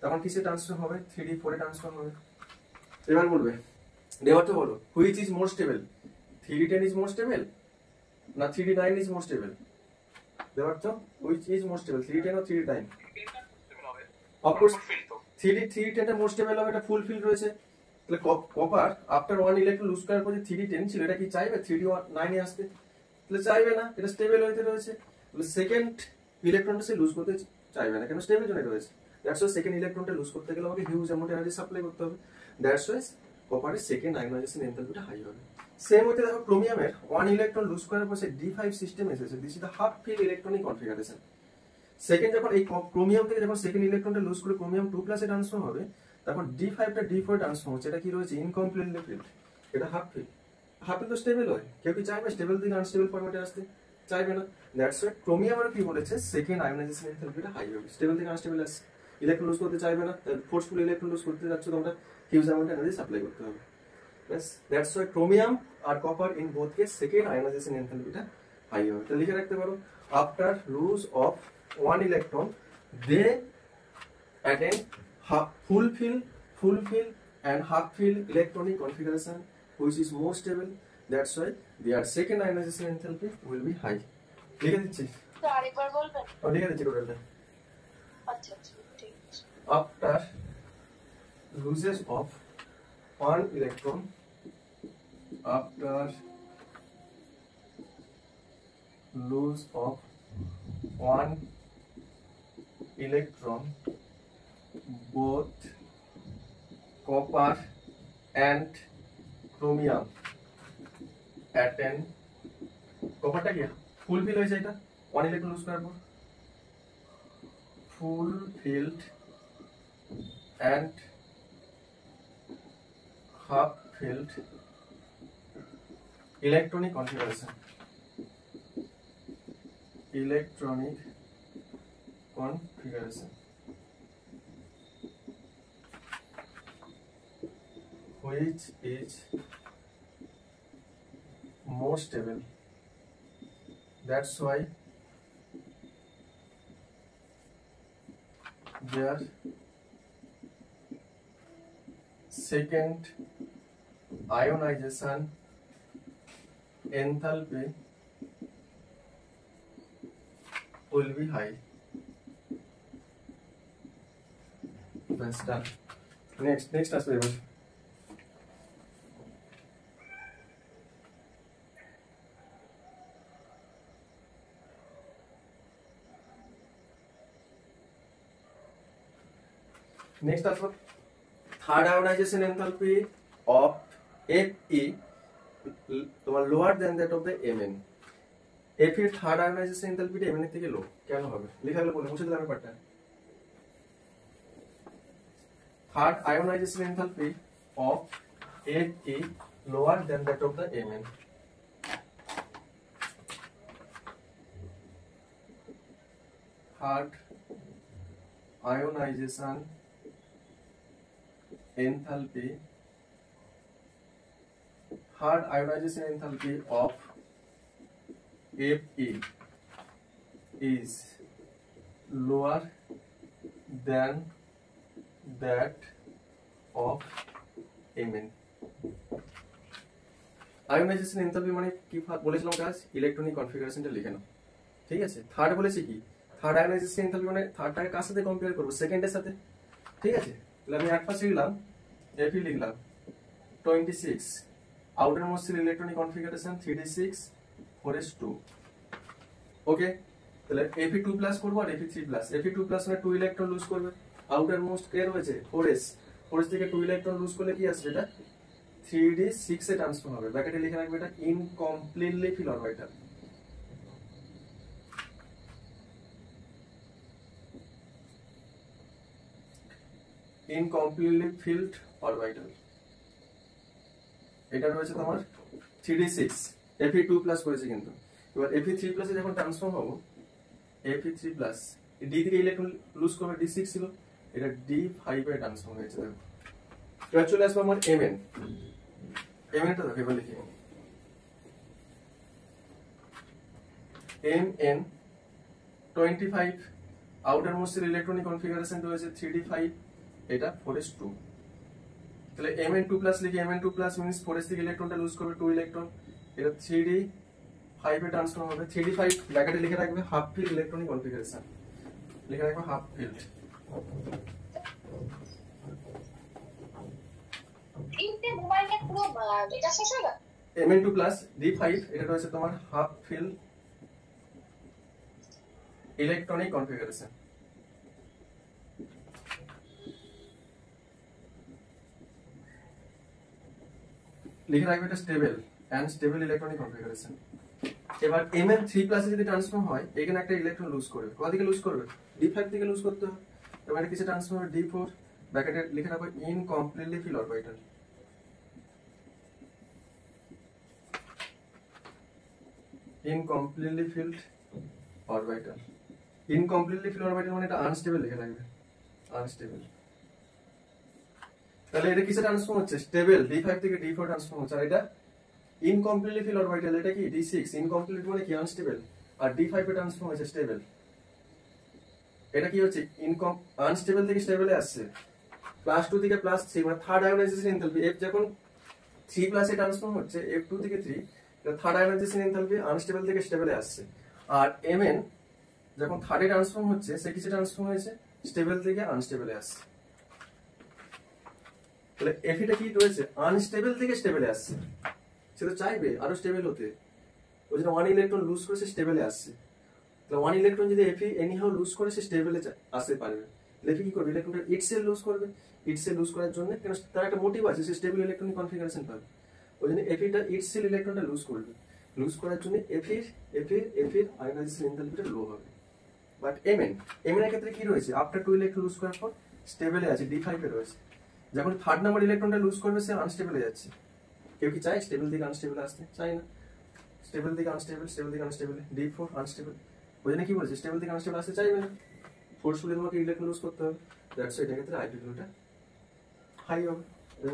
তখন কিসে ট্রান্সফর্ম হবে 3d4 এ ট্রান্সফর্ম হবে। এবার বলবে দেওয়াটা বলো, which is more stable, 3d10 is more stable না 3d9 ইজ মোর স্টেবল, দেওয়ার তো which is more stable 3d10 or 3d9? Of course 3d10 টা মোর স্টেবল হবে, এটা ফুল ফিল রয়েছে। তাহলে কপার আফটার 1 ইলেকট্রন লুজ করার পর যে 3d10 ছিল, এটা কি চাইবে 3d9 এ আসতে? তাহলে চাইবে না, এটা স্টেবল হইতে রয়েছে। তাহলে সেকেন্ড ইলেকট্রনটা সে লুজ করতে চাইবে না, কেন স্টেবল জোনে রয়েছে। দ্যাটস ওয়াই সেকেন্ড ইলেকট্রনটা লুজ করতে গেলে আমাকে হিউজ অ্যামাউন্ট এনার্জি সাপ্লাই করতে হবে, দ্যাটস ওয়াই কপারের সেকেন্ড আয়োনাইজেশন এনথালপিটা হাই হবে। সেম হতে দেখো ক্রোমিয়ামের 1 ইলেকট্রন লুজ করার পর সে d5 সিস্টেম এসেছে, this is the half fill electronic configuration. Second যখন এই ক্রোমিয়াম থেকে যখন সেকেন্ড ইলেকট্রনটা লুজ করে ক্রোমিয়াম 2+ এ ট্রান্সফর্ম হবে, তখন d5 টা d4 এ ট্রান্সফর্ম হচ্ছে, এটা কি রয়েছে ইনকমপ্লিটলি ফিল্ড, এটা হাফ ফিল। হাফ ফিল তো স্টেবল হয়, কেউ কি চাইবে স্টেবল থেকে আনস্টেবল ফরম্যাটে আসতে? চাইবে না। দ্যাটস ওয়াই ক্রোমিয়াম কি বলেছে, সেকেন্ড আয়োনাইজেশন এনথালপিটা হাই হবে, স্টেবল থেকে আনস্টেবল আসছে, ইলেকট্রন লুজ করতে চাইবে না, ফোর্সফুল ইলেকট্রন লুজ করতে যাচ্ছে তোমরা হিউজ অ্যামাউন্ট এনার্জি সাপ্লাই করতে হবে। দ্যাটস ওয়াই ক্রোমিয়াম আর copper in both case second ionization এনথালপিটা হাই হবে। তো লিখে রাখতে পারো, after lose of 1 electron they attain fulfill and half fill electronic configuration which is more stable. That's why their second ionization enthalpy will be high. লিখে দিচ্ছি, তো আরেকবার বলবেন? লিখে দিচ্ছি টোটালটা। আচ্ছা আচ্ছা ঠিক আছে। After loses of 1 electron, after lose of 1 electron, both copper and chromium attain, কপারটা কি ফুলফিল হয়েছে, এটা 1 ইলেকট্রন লুজ করার পর fulfilled and half filled electronic configuration, which is more stable. That's why their second ionization enthalpy will be high. That's done. Next as well. Next as well, third ionization enthalpy of Fe তোমার lower than that of the Mn. Fe এর third ionisation এনথালপিটা Mn এর থেকে লো কেন হবে, লেখা হলো বলে মুছে দিলাম ব্যাপারটা। Third ionization enthalpy of Fe lower than that of the Mn. Third ionization enthalpy, third ionization enthalpy of Fe is lower than that of Mn. Ionization enthalpy মানে কি বলেছিলাম কাজ, ইলেকট্রনিক কনফিগারেশনটা লিখে নাও, ঠিক আছে। থার্ড বলেছি কি, থার্ড আয়োনাইজেশন এনথালপি মানে থার্ডটাকে কার সাথে কম্পেয়ার করব, সেকেন্ডের সাথে, ঠিক আছে। তাহলে আমি এক পাশে লিখলাম Fe লিখলাম 26, outer most electronic configuration 3d6 4s2, ওকে। তাহলে Fe2+ করব আর Fe3+, Fe2+ মানে 2 ইলেকট্রন লুজ করবে, আউটার মোস্ট কে রয়েছে 4s, 4s থেকে 2 ইলেকট্রন লুজ করলে কি আসবে, এটা 3d6 এ ট্রান্সফার হবে, ব্র্যাকেটে লিখে রাখবে এটা incompletely fill orbital. Incompletely filled orbital, এটা রয়েছে তোমার 3d6, Fe2+ করেছে কিন্তু। এবার Fe3+ এ যখন ট্রান্সফর্ম হবো, Fe3+ d থেকে ইলেকট্রন লুজ করবে, d6 ছিল, এটা d5 এ ট্রান্সফর্ম হয়েছে। দেখো এবার চলে আসবো আমার Mn, Mn টা দেখো এবার লিখি, Mn 25, outer most electronic configuration রয়েছে 3d5, এটা 4s2। তাহলে Mn2+ লিখি, Mn2+ মিন্স 4s থেকে ইলেকট্রনটা লুজ করবে 2 ইলেকট্রন, এটা 3d5 এ ট্রান্সফর্ম হবে, 3d5 ব্র্যাকেটে লিখে রাখবে হাফ ফিল্ড ইলেকট্রনিক কনফিগারেশন, লিখে রাখবে হাফ ফিল্ড। তিনটে মোবাইলে পুরো ডেটা শেষ হয়ে গেল। Mn2+ d5 এটা রয়েছে তোমার হাফ ফিল্ড ইলেকট্রনিক কনফিগারেশন। লিখে রাখবে এটা stable and stable electronic configuration. এবার Mn3+ এ যদি ট্রান্সফর্ম হয়, এখানে একটা ইলেকট্রন লুজ করবে, কোথা থেকে লুজ করবে, d5 থেকে লুজ করতে হবে। এবার কিসে ট্রান্সফর্ম হবে, d4, ব্র্যাকেটে লিখে রাখবে incompletely fill orbital. Incompletely filled orbital. Incompletely filled orbital মানে এটা আনস্টেবল লিখে রাখবে, আনস্টেবল। তাহলে এটা কিসে ট্রান্সফর্ম হচ্ছে? স্টেবল, D5 থেকে D4 ট্রান্সফর্ম হচ্ছে। আর এটা ইনকমপ্লিটলি ফিল্ড অরবিটাল, এটা কি D6। ইনকমপ্লিট মানে কি? আনস্টেবল। আর D5 এ ট্রান্সফর্ম হচ্ছে স্টেবল। এটা কি হচ্ছে? আনস্টেবল থেকে স্টেবলে আসছে। +2 থেকে +3 মানে থার্ড আয়োনাইজেশন এনথালপি। F যখন 3+ এ ট্রান্সফর্ম হচ্ছে, F2 থেকে 3, এটা থার্ড আয়োনাইজেশন এনথালপি আনস্টেবল থেকে স্টেবলে আসছে। আর Mn যখন থার্ডে ট্রান্সফর্ম হচ্ছে, সে কিসে ট্রান্সফর্ম হয়েছে? স্টেবল থেকে আনস্টেবলে আসছে। তাহলে Fe টা কি রয়েছে? আনস্টেবল থেকে স্টেবলে আসছে। সে তো চাইবে আরো স্টেবল হতে, ওই জন্য 1 ইলেকট্রন লুজ করে সে স্টেবলে আসছে। তাহলে 1 ইলেকট্রন যদি Fe এনিহাউ লুজ করে সে স্টেবলে আসতে পারবে। তাহলে Fe কি করবে? ইলেকট্রনটা ইটসেলফ লুজ করবে। ইটসেলফ লুজ করার জন্য, কেন তার একটা মোটিভ আছে, সে স্টেবল ইলেকট্রনিক কনফিগারেশন পাবে। ওই জন্য Fe টা ইটসেলফ ইলেকট্রনটা লুজ করবে। লুজ করার জন্য Fe এর আয়োনাইজেশন এনথালপিটা লো হবে। বাট Mn এর ক্ষেত্রে কি রয়েছে? আফটার 2 ইলেকট্রন লুজ করার পর স্টেবলে আছে, D5 এ রয়েছে। যখন থার্ড নাম্বার ইলেকট্রনটা লুজ করবে, সে আনস্টেবলে যাচ্ছে। কেউ কি চায় স্টেবল থেকে আনস্টেবল আসতে? চায় না। স্টেবল থেকে আনস্টেবল, স্টেবল থেকে আনস্টেবল, D4 আনস্টেবল। ওই জন্য কি বলছে? স্টেবল থেকে আনস্টেবল আসতে চাইবে না, ফোর্সফুলি তোমাকে ইলেকট্রন লুজ করতে হবে। দ্যাটস এটার ক্ষেত্রে আইপি ভ্যালুটা হাই হবে।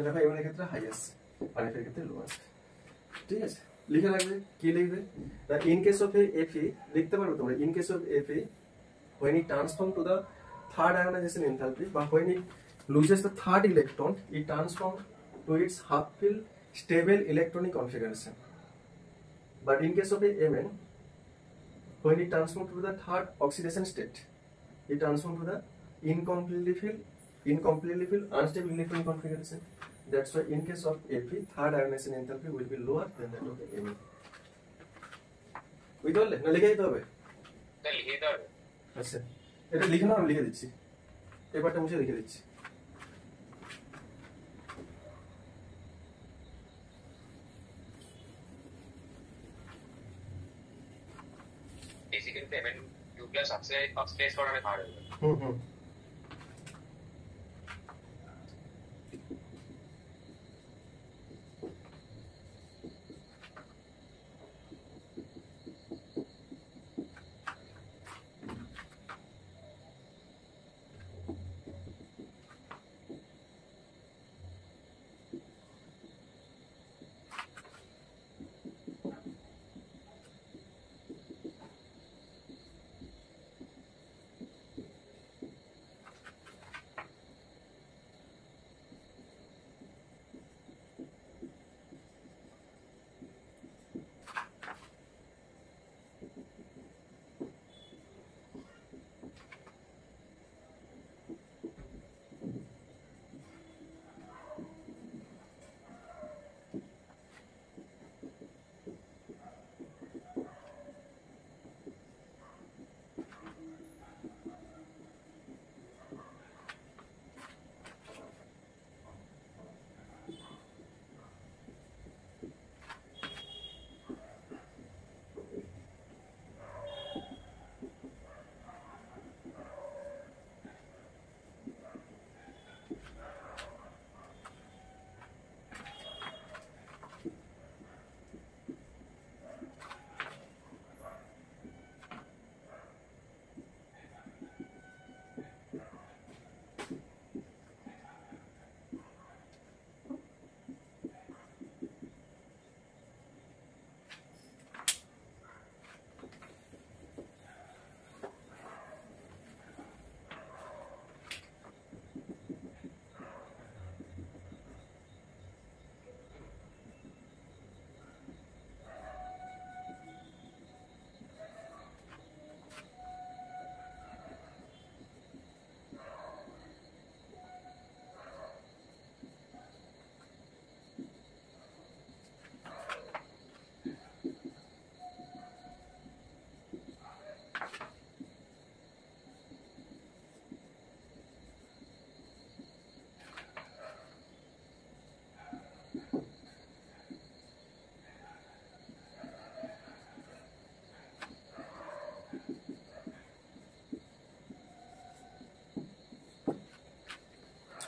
দেখো এর ক্ষেত্রে হাই আসছে, আর এর ক্ষেত্রে লো আসছে। ঠিক আছে, লিখে রাখবে। কি লিখবে? ইন কেস অফ Fe লিখতে পারবে তোমরা। In case of Fe, when it transform to the third ionization enthalpy, but when it loses the third electron, it transforms to its half-filled stable electronic configuration. But in case of Mn, when it transforms to the third oxidation state, it transforms to the incompletely filled unstable electronic configuration. That's why in case of Fe, third ionization enthalpy will be lower than that of Mn. বুঝতে পারলে? না লিখে দিতে হবে? লিখে দিতে হবে। আচ্ছা, এটা লিখে নাও, আমি লিখে দিচ্ছি। পেপারটা মুছে লিখে দিচ্ছি। বেসিক্যালি Mn2+ অক্সিডাইজ করানো হার্ড হবে। হুম।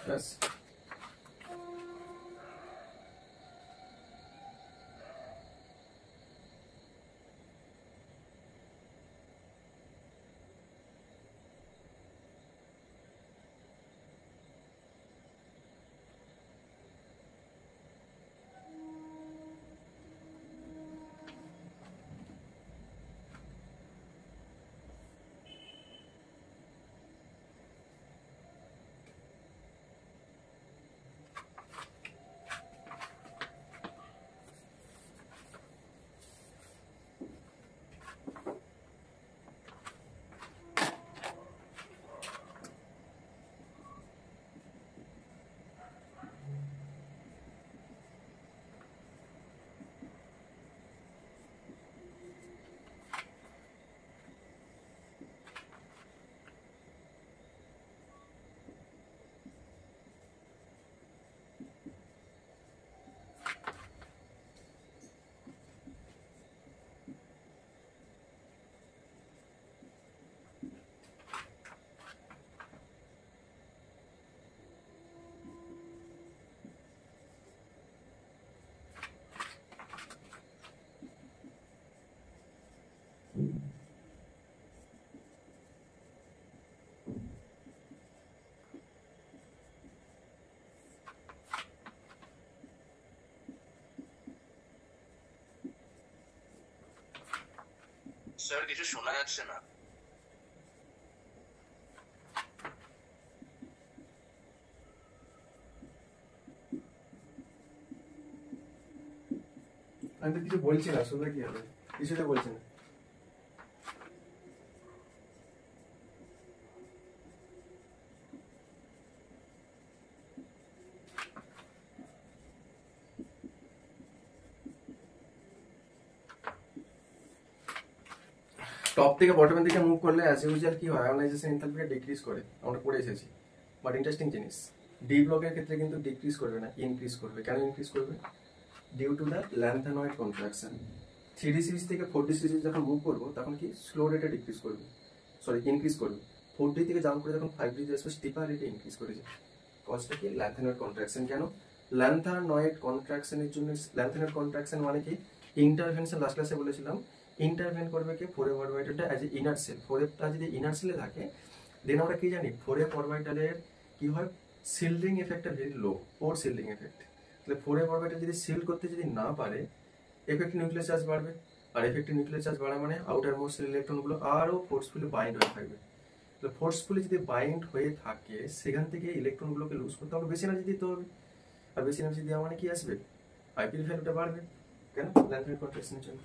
Yes. স্যার কিছু শোনা যাচ্ছে না। আমি তো কিছু বলছি না, শুনলে কি হবে? কিছুতে বলছি না। টপ থেকে বটমের দিকে মুভ করলে অ্যাজ ইউজুয়াল কি হয়, আয়োনাইজেশন এনথালপিকে ডিক্রিজ করে, আমরা পড়ে এসেছি। বাট ইন্টারেস্টিং জিনিস, ডি ব্লকের ক্ষেত্রে কিন্তু ডিক্রিজ করবে না, ইনক্রিজ করবে। কেন ইনক্রিজ করবে? Due to the lanthanoid contraction. 3D series থেকে 4D সিরিজ যখন মুভ করবো তখন কি স্লো রেটে ডিক্রিজ করবে, সরি ইনক্রিজ করবে। 4D থেকে জাম্প করে যখন 5D তে আসবে স্টিপার রেটে ইনক্রিজ করে যায়। কজটা কি? ল্যান্থানয়েড কন্ট্রাকশন। কেন ল্যান্থানয়েড কন্ট্রাকশনের জন্য? ল্যান্থানয়েড কন্ট্রাকশন মানে কি? ইন্টারভেনশন, লাস্ট ক্লাসে বলেছিলাম ইন্টারভেন করবে কি? ফোরেপ অরবিটালটা অ্যাজ এ ইনার সেল। ফোরেপটা যদি ইনার সেলে থাকে দেন আমরা কি জানি, ফোরেপ অরবিটালের কি হয়, শিল্ডিং এফেক্টটা ভেরি লো, ওর শিল্ডিং এফেক্ট। তাহলে ফোরেপ অরবিটাল যদি শিল্ড করতে যদি না পারে, এফেক্টিভ নিউক্লিয়ার চার্জ বাড়বে। আর এফেক্টিভ নিউক্লিয়ার চার্জ বাড়া মানে আউটার মোস্ট সেল ইলেকট্রনগুলো আরও ফোর্সফুলি বাইন্ড হয়ে থাকবে। তাহলে ফোর্সফুলি যদি বাইন্ড হয়ে থাকে সেখান থেকে ইলেকট্রনগুলোকে লুজ করতে হবে, বেশি এনার্জি দিতে হবে। আর বেশি এনার্জি দেওয়া মানে কি আসবে? আইপিএল ভ্যালুটা বাড়বে। কেন? ল্যান্থানয়েড কন্ট্রাকশনের জন্য।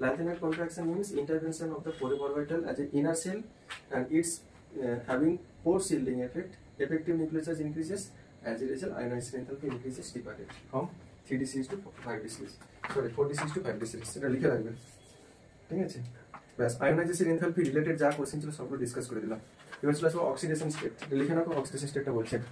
Lanthanide contraction means intervention of the Fourier orbital as an inner cell and it's having pore shielding effect. Effective nuclear charge increases, as a result ionization enthalpy increases steeper rate from 3D series to 5D series. Sorry, 4D series to 5D series. এটা লিখে রাখবেন, ঠিক আছে? ব্যাস, ionisation enthalpy related যা question ছিল সবগুলো discuss করে দিলাম। এবার চলে আসবো অক্সিডেশন স্টেট। লিখে রাখো অক্সিডেশন স্টেটটা বলছেন।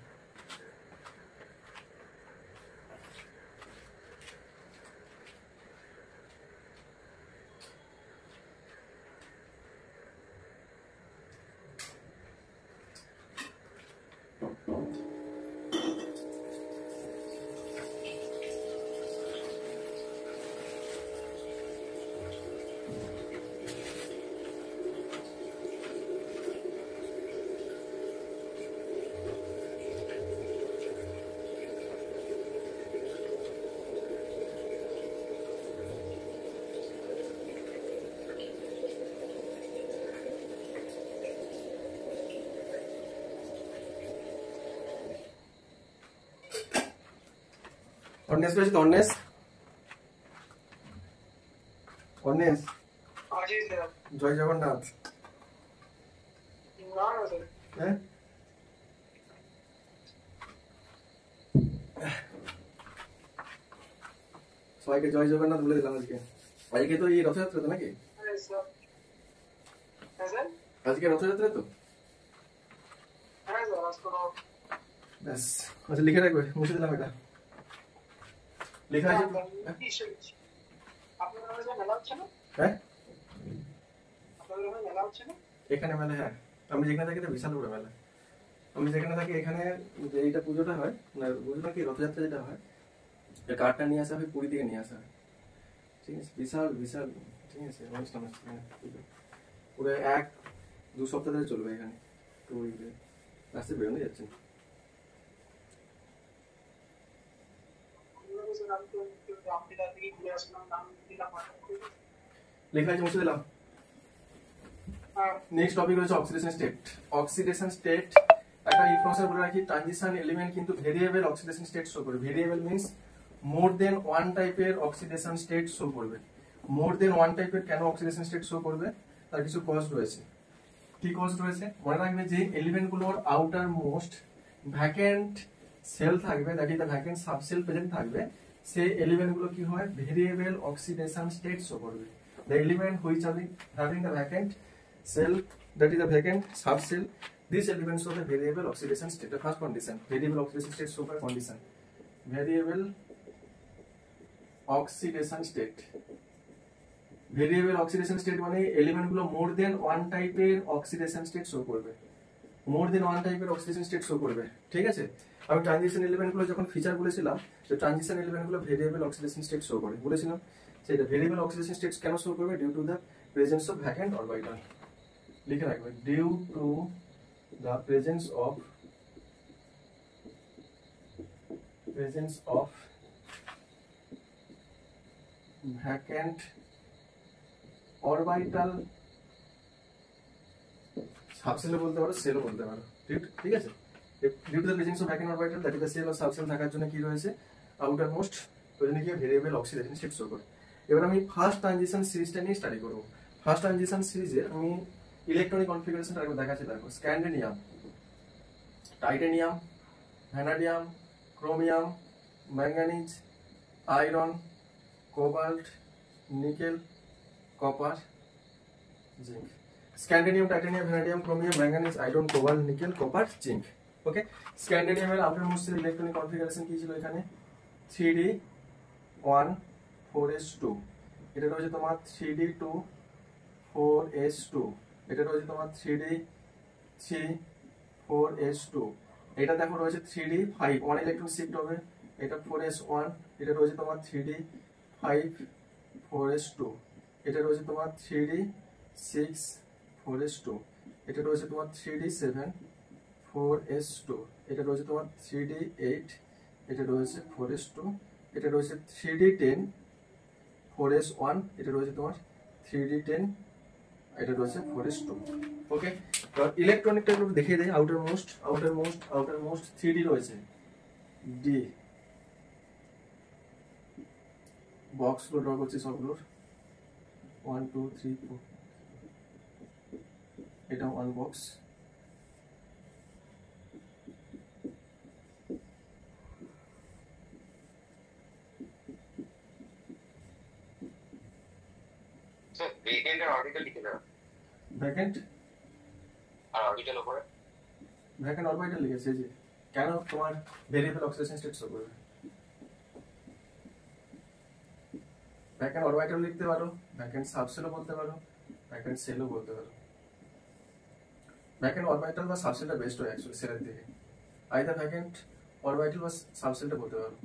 অর্নেস পেয়েছি তো? অর্নেস, অর্নেস, জি স্যার। জয় জগন্নাথ। না না স্যার। হ্যাঁ, সবাইকে জয় জগন্নাথ বলে দিলাম আজকে। আজকে তো এই রথযাত্রা তো নাকি? হ্যাঁ স্যার। হ্যাঁ স্যার। আজকে রথযাত্রা তো? হ্যাঁ স্যার, আজ কোনো ব্যাস, আচ্ছা লিখে রাখবে, মুছে দিলাম এটা। লেখা আছে? আপনাদের ওখানে মেলা হচ্ছে না? হ্যাঁ, আপনাদের ওখানে মেলা হচ্ছে না? এখানে মেলা, হ্যাঁ আমি যেখানে থাকি তো বিশাল বড় মেলা। আমি যেখানে থাকি এখানে যে এইটা পুজোটা হয়, না পুজোটা কি রথযাত্রা যেটা হয়, কার্ডটা নিয়ে আসা হয় পুরী থেকে নিয়ে আসা হয়, ঠিক আছে? বিশাল বিশাল, ঠিক আছে? অনুষ্ঠান পুরো 1-2 সপ্তাহ ধরে চলবে এখানে। তো ওই রাস্তায় বেরোনো যাচ্ছে না। লেখা আছে, মুছে দিলাম। নেক্সট টপিক হচ্ছে অক্সিডেশন স্টেট। অক্সিডেশন স্টেট একটা ইনফরমেশন বলে রাখি, ট্রানজিশন এলিমেন্ট কিন্তু ভেরিয়েবল অক্সিডেশন স্টেট শো করে। ভেরিয়েবল মিন্স মোর দেন ওয়ান টাইপের অক্সিডেশন স্টেট শো করবে। মোর দেন ওয়ান টাইপের কেন অক্সিডেশন স্টেট শো করবে, তার কিছু কজ রয়েছে। কি কজ রয়েছে? মনে রাখবে যে এলিমেন্ট গুলোর আউটার মোস্ট ভ্যাকেন্ট সেল থাকবে, that is the vacant subshell present থাকবে, সেই এলিমেন্ট গুলো কি হয়, ভেরিয়েবল অক্সিডেশন স্টেট শো করবে। The element which are having the vacant cell, that is the vacant subcell, these elements show the variable oxidation state. The first condition, variable oxidation state show by condition. Variable oxidation state. Variable oxidation state মানে element গুলো মোর দেন one টাইপের oxidation state show করবে। মোর দেন one টাইপের oxidation state show করবে, ঠিক আছে? আমি transition element গুলো যখন ফিচার বলেছিলাম, তো ট্রানজিশন এলিমেন্ট গুলো ভেরিয়েবল অক্সিডেশন স্টেট শো করে বলেছিলাম। সেটা ভেরিয়েবল অক্সিডেশন স্টেটস কেন শো করবে? Due to the presence of vacant orbital. লিখে রাখবে, due to the presence of vacant orbital সাবসেলও বলতে পারো, সেলও বলতে পারো। ঠিক আছে। Due to the presence of vacant orbital that is the shell or subshell থাকার জন্য কি রয়েছে, আউটার মোস্ট ওই জন্য কি ভেরিয়েবল অক্সিডেশন স্টেট শো করে। এবার আমি ফার্স্ট ট্রানজিশন সিরিজটা নিয়ে স্টাডি করব। ফার্স্ট ট্রানজিশন সিরিজে আমি ইলেকট্রনিক কনফিগারেশনটা একবার দেখাচ্ছি। দেখো scandium, titanium, vanadium, chromium, manganese, iron, cobalt, nickel, copper, zinc. Scandium, titanium, vanadium, chromium, manganese, iron, cobalt, nickel, copper, zinc. Okay, স্ক্যান্ডিনিয়ামের আউটার মোস্ট ইলেকট্রনিক কনফিগারেশন কি ছিল এখানে 3d1 4s2, এটা রয়েছে তোমার 3d2 4s2, এটা রয়েছে তোমার 3d3 4s2, এটা দেখো রয়েছে 3d5 1 ইলেকট্রন শিফট হবে, এটা 4s1, এটা রয়েছে তোমার 3d5 4s2, এটা রয়েছে তোমার 3d6 4s2, এটা রয়েছে তোমার 3d7 4s2, এটা রয়েছে তোমার 3d8, এটা রয়েছে 4s2, এটা রয়েছে 3d10 4s1, এটা রয়েছে তোমার 3d10, এটা রয়েছে 4s2। ওকে, তো ইলেকট্রনিকটা একটু দেখিয়ে দেই। আউটার মোস্ট 3d রয়েছে, ডি বক্সগুলো ড্র করছি সবগুলোর 1 2 3 4, এটা 1 বক্স। স্যার ভ্যাকেন্টের অর্বিটাল লিখে দাও। ভ্যাকেন্ট আর অর্বিটাল উপরে ভ্যাকেন্ট অরবিটাল লিখেছে যে কেন তোমার ভেরিয়েবল অক্সিডেশন স্টেট শো করবে। ভ্যাকেন্ট অরবিটাল লিখতে পারো, ভ্যাকেন্ট সাবসেলও বলতে পারো, ভ্যাকেন্ট সেলও বলতে পারো। ভ্যাকেন্ট অরবিটাল বা সাবসেলটা বেস্ট হয় অ্যাকচুয়ালি সেলের থেকে। আইদার ভ্যাকেন্ট অরবিটাল বা সাবসেলটা বলতে পারো।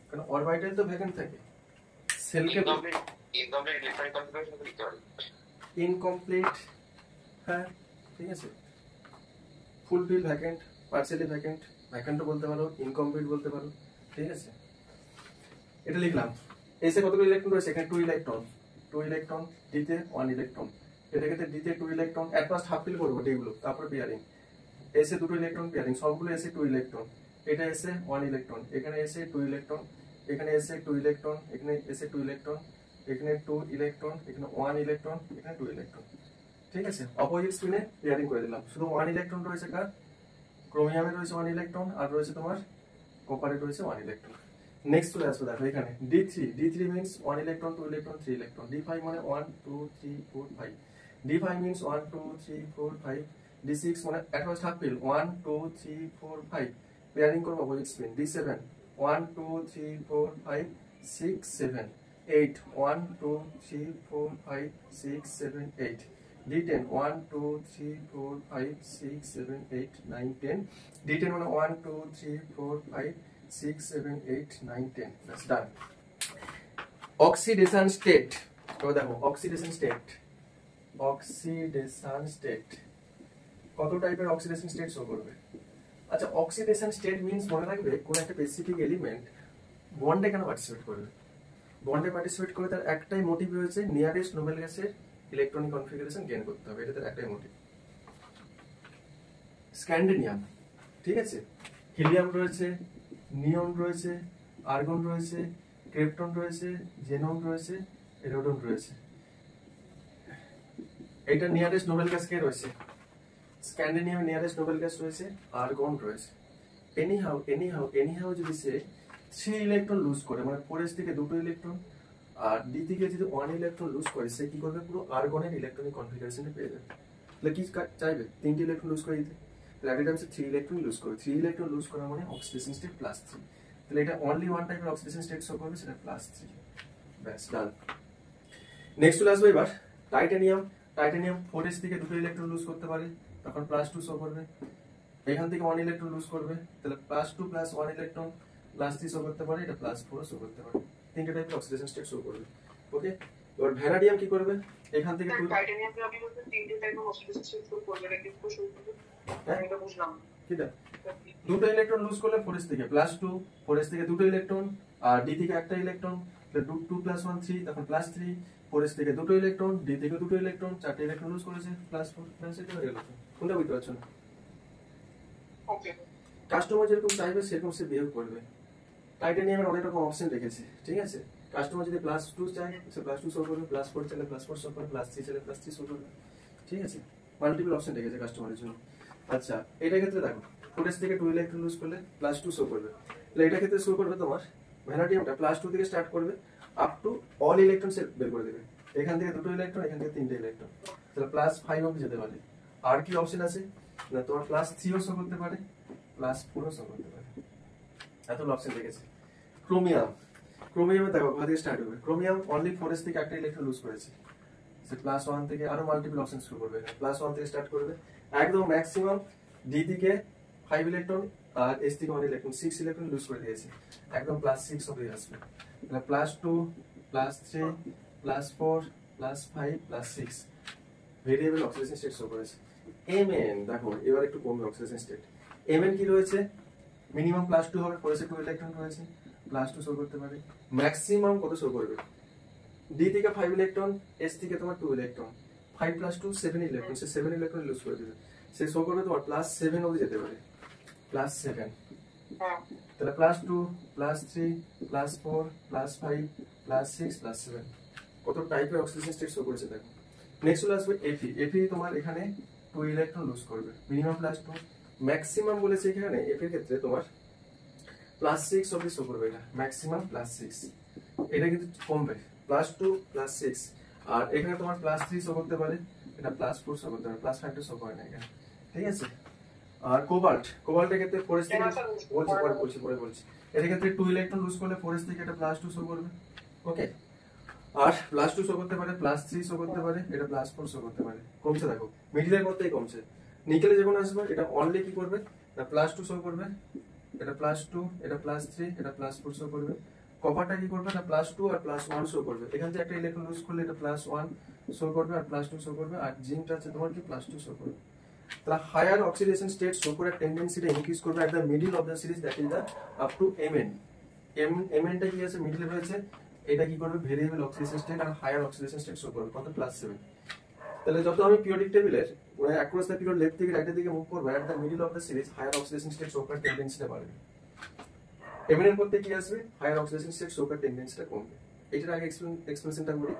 কারণ অরবিটাল তো ভ্যাকেন্ট থাকে, সেলকে ইনকমপ্লিট ইলেকট্রনিক কনফিগারেশন তো লিখতে পারো। ইনকমপ্লিট, হ্যাঁ ঠিক আছে। ফুলফিল ভ্যাকেন্ট, পার্সিয়ালি ভ্যাকেন্ট, ভ্যাকেন্টও বলতে পারো, ইনকমপ্লিট বলতে পারো। ঠিক আছে, এটা লিখলাম। এসে কতগুলো ইলেকট্রন রয়েছে এখানে 2 ইলেকট্রন, 2 ইলেকট্রন, ডিতে 1 ইলেকট্রন, এটা ক্ষেত্রে ডিতে 2 electron, at first half fill করবো ডিগুলো, তারপর পেয়ারিং। এসে 2 ইলেকট্রন পেয়ারিং, সবগুলো এসে 2 ইলেকট্রন, এটা এসে 1 ইলেকট্রন, এখানে এসে 2 ইলেকট্রন, এখানে এসে 2 ইলেকট্রন, এখানে এসে 2 ইলেকট্রন, এখানে 2 ইলেকট্রন, এখানে 1 ইলেকট্রন, এখানে 2 ইলেকট্রন। ঠিক আছে, অপোজিট স্পিনে পেয়ারিং করে দিলাম। শুধু 1 ইলেকট্রন রয়েছে কার, ক্রোমিয়ামে রয়েছে 1 ইলেকট্রন, আর রয়েছে তোমার কপারে রয়েছে 1 ইলেকট্রন। নেক্সট চলে আসবে দেখো এখানে D3 means 1 electron 2 electron 3 electron, D5 মানে 1 2 3 4 5, D5 মিন্স 1 2 3 4 5, D6 মানে at first half fill 1 2 3 4 5, pairing করব opposite spin. D7 1 2 3 4 5 6 7 8, 1 2 3 4 5 6 7 8, D10 1 2 3 4 5 6 7 8 9 10, D10 মানে 1 2 3 4 5 6 7 8 9 10, that's done. অক্সিডেশন স্টেট, তো দেখো অক্সিডেশন স্টেট কত টাইপের অক্সিডেশন স্টেট শো করবে। আচ্ছা, অক্সিডেশন স্টেট মিন্স মনে রাখবে কোন একটা স্পেসিফিক এলিমেন্ট বন্ডে কেন পার্টিসিপেট করবে। বন্ডে পার্টিসিপেট করে তার একটাই মোটিভ রয়েছে, নিয়ারেস্ট নোবেল গ্যাসের ইলেকট্রনিক কনফিগারেশন গেইন করতে হবে, এটা তার একটাই মোটিভ। স্ক্যান্ডিনিয়াম, ঠিক আছে, হিলিয়াম রয়েছে, নিয়ন রয়েছে, আর্গন রয়েছে, ক্রিপ্টন রয়েছে, জেনন রয়েছে, এরোডন রয়েছে। এটা নিয়ারেস্ট নোবেল গ্যাস কে রয়েছে, স্ক্যান্ডিনিয়াম নিয়ারেস্ট নোবেল গ্যাস রয়েছে, আর্গন রয়েছে। এনিহাউ যদি সে 3 ইলেকট্রন লুজ করে, মানে 4s থেকে 2 ইলেকট্রন আর ডি থেকে যদি 1 ইলেকট্রন লুজ করে, সে কি করবে, পুরো আর্গনের ইলেকট্রনিক কনফিগারেশনটা পেয়ে যাবে। তাহলে কি চাইবে, 3টি ইলেকট্রন লুজ করে দিতে, তাহলে এট টাইমসে 3 ইলেকট্রন লুজ করে, 3 ইলেকট্রন লুজ করা মানে অক্সিডেশন স্টেট +3, তাহলে এটা অনলি ওয়ান টাইপের অক্সিডেশন স্টেট শো করবে, সেটা +3। ব্যাস ডান। নেক্সট চলে আসবে এবার টাইটানিয়াম। 4s থেকে 2 ইলেকট্রন লুজ করতে পারে, তখন +2 শো করবে। এখান থেকে 1 ইলেকট্রন লুজ করবে, তাহলে +2 + 1 ইলেকট্রন +3 শো করতে পারে, এটা +4 শো করতে পারে। 3টে টাইপের অক্সিডেশন স্টেট শো করবে। ওকে, এবার ভ্যানাডিয়াম কি করবে, এখান থেকে টাইটানিয়ামকে আপনি বলতে 3টে টাইপের অক্সিডেশন স্টেট করবে, এটা কি শুরু করবে? আমি এটা বুঝলাম। ঠিক আছে, 2 ইলেকট্রন লুজ করলে 4s থেকে +2, 4s থেকে 2 ইলেকট্রন আর ডি থেকে একটা ইলেকট্রন, 2 + 1 3, তখন +3, 4s থেকে দুটো ইলেকট্রন, d থেকে দুটো ইলেকট্রন, চারটে ইলেকট্রন লুজ করেছে, +4 প্লাস এটা হয়ে গেল। কোনটা বুঝতে পারছো না? ওকে কাস্টমার যেরকম চাইবে সেরকম সে বিহেভ করবে। টাইটানিয়ামের অনেক রকম অপশন রেখেছে, ঠিক আছে? কাস্টমার যদি +2 চায় সে +2 শো করবে, +4 চাইলে +4 শো করবে, +3 চাইলে +3 শো করবে, ঠিক আছে? মাল্টিপল অপশন রেখেছে কাস্টমারের জন্য। আচ্ছা, এটার ক্ষেত্রে দেখো 4s থেকে 2 ইলেকট্রন লুজ করলে +2 শো করবে। তাহলে এটার ক্ষেত্রে শো করবে তোমার ভ্যানাডিয়ামটা +2 থেকে স্টার্ট করবে আপ টু অল ইলেকট্রন সে বের করে দেবে। এখান থেকে দুটো ইলেকট্রন, এখান থেকে তিনটে ইলেকট্রন, তাহলে +5 অবধি যেতে পারে। আর কি অপশন আছে না, তোমার +3 ও শো করতে পারে, +4 ও শো করতে পারে। এতগুলো অপশন রেখেছে। ক্রোমিয়াম, ক্রোমিয়ামে দেখো কোথা থেকে স্টার্ট হবে। ক্রোমিয়াম অনলি 4s থেকে একটা ইলেকট্রন লুজ করেছে, সে +1 থেকে আরো মাল্টিপল অপশন শুরু করবে, +1 থেকে স্টার্ট করবে একদম ম্যাক্সিমাম d থেকে 5 ইলেকট্রন আর s থেকে 1 ইলেকট্রন, 6 ইলেকট্রন লুজ করে দিয়েছে, একদম +6 অবধি আসবে। তাহলে +2 +3 +4 +5 +6 ভেরিয়েবল অক্সিডেশন স্টেট শো করেছে। Mn দেখো এবার একটু কমবে অক্সিডেশন স্টেট। Mn কি রয়েছে, মিনিমাম +2 হবে, 4s এ 2 ইলেকট্রন রয়েছে, +2 শো করতে পারে। ম্যাক্সিমাম কত শো করবে, d থেকে 5 ইলেকট্রন, s থেকে তোমার 2 ইলেকট্রন, 5 + 2 7 ইলেকট্রন, সে 7 ইলেকট্রন লুজ করে দিবে, সে শো করবে তোমার +7 অবধি যেতে পারে, +7। হ্যাঁ তাহলে +2 +3 +4 +5 +6 +7 কত টাইপের অক্সিডেশন স্টেট শো করেছে দেখো। নেক্সট চলে আসবে Fe। Fe তোমার এখানে 2 ইলেকট্রন লুজ করবে, মিনিমাম +2, ম্যাক্সিমাম বলেছে এখানে Fe এর ক্ষেত্রে তোমার +6 অবধি শো করবে, এটা ম্যাক্সিমাম +6, এটা কিন্তু কমবে, +2 +6, আর এখানে তোমার +3 শো করতে পারে, এটা +4 শো করতে পারে, +5 শো করে না এখানে, ঠিক আছে? আর কোবাল্ট, কোবাল্টের ক্ষেত্রে 4s থেকে বলছি এর ক্ষেত্রে 2 ইলেকট্রন লুজ করলে 4s থেকে এটা +2 শো করবে, ওকে? আর +2 শো করতে পারে, +3 শো করতে পারে, এটা +4 শো করতে পারে। কমছে দেখো, মিডলের মধ্যেই কমছে। নিকেলে যখন আসবে এটা অনলি কি করবে না, +2 শো করবে, এটা +2, এটা +3, এটা +4 শো করবে। কপারটা কি করবে না, +2 আর +1 শো করবে, এখান থেকে একটা ইলেকট্রন লুজ করলে এটা +1 শো করবে আর +2 শো করবে, আর জিঙ্কটা আছে তোমার কি +2 শো করবে। তাহলে হায়ার অক্সিডেশন স্টেট শো করার টেন্ডেন্সিটা ইনক্রিজ করবে at the middle of the series, that is the up to Mn। Mnটা কি আছে, মিডলে রয়েছে, এটা কি করবে ভেরিয়েবল অক্সিডেশন স্টেট আর হায়ার অক্সিডেশন স্টেট শো করবে, কত +7। তাহলে যত আমি পিরিয়ডিক টেবিলের মানে অ্যাক্রস দ্য পিরিয়ড লেফট থেকে রাইটের দিকে মুভ করবে at the middle of the series, higher oxidation state show করার টেন্ডেন্সিটা বাড়বে। Mn এর মধ্যে কি আসবে, হায়ার অক্সিডেশন স্টেট শো করার টেন্ডেন্সিটা কমবে। এটার আগে এক্সপ্লেনেশনটা করি।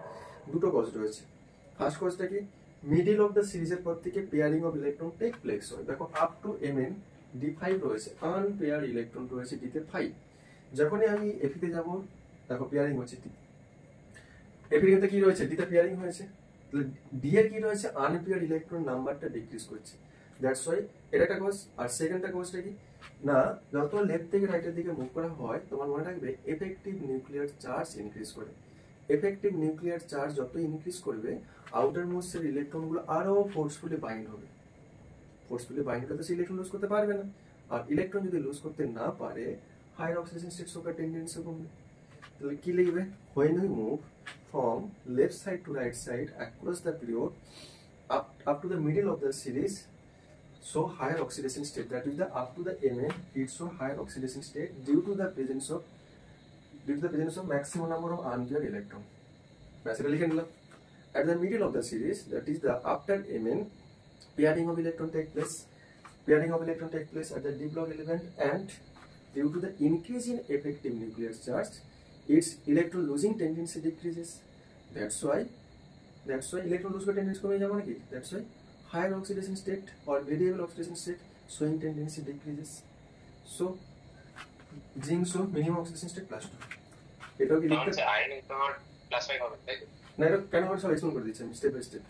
দুটো কজ রয়েছে। ফার্স্ট কজটা কি, মিডল অফ দ্য সিরিজের পর থেকে pairing of electron take place হয়। দেখো আপ টু Mn d5 রয়েছে, আনপেয়ার ইলেকট্রন রয়েছে d তে 5। যখনই আমি Fe তে যাব দেখো পেয়ারিং হচ্ছে d, Fe এর ক্ষেত্রে কি রয়েছে, d তে পেয়ারিং হয়েছে, তাহলে d এর কি রয়েছে, আনপেয়ার ইলেকট্রন নাম্বারটা ডিক্রিজ করছে, দ্যাটস ওয়াই এটা একটা কজ। আর সেকেন্ডটা কজটা কি না, যত লেফট থেকে রাইটের দিকে মুভ করা হয় তোমার মনে রাখবে এফেক্টিভ নিউক্লিয়ার চার্জ ইনক্রিজ করে। এফেক্টিভ নিউক্লিয়ার চার্জ যত ইনক্রিজ করবে আউটার মোস্টের ইলেকট্রনগুলো আরো ফোর্সফুলি বাইন্ড হবে। ফোর্সফুলি বাইন্ড করতে সে ইলেকট্রন লুজ করতে পারবে না, আর ইলেকট্রন যদি লুজ করতে না পারে হায়ার অক্সিডেশন স্টেট শোকার টেন্ডেন্সি কমবে। তাহলে কি লিখবে, when we move from left side to right side across the period up to the middle of the series, so higher oxidation state, that is the up to the Mn it show higher oxidation state due to the presence of maximum number of unpaired electron. Basically লিখে নিলাম at the middle of the series, that is the after Mn pairing of electron take place at the d block element, and due to the increase in effective nuclear charge its electron losing tendency decreases. That's why electron lose tendency কমে যাবে নাকি, that's why higher oxidation state or variable oxidation state showing tendency decreases. So zinc show minimum oxidation state +2. এটাও কি লিখতে iron তোমার +5 হবে তাই তো? না, এটা কেন করে সব এক্সপ্লেন করে দিচ্ছি আমি স্টেপ বাই স্টেপ।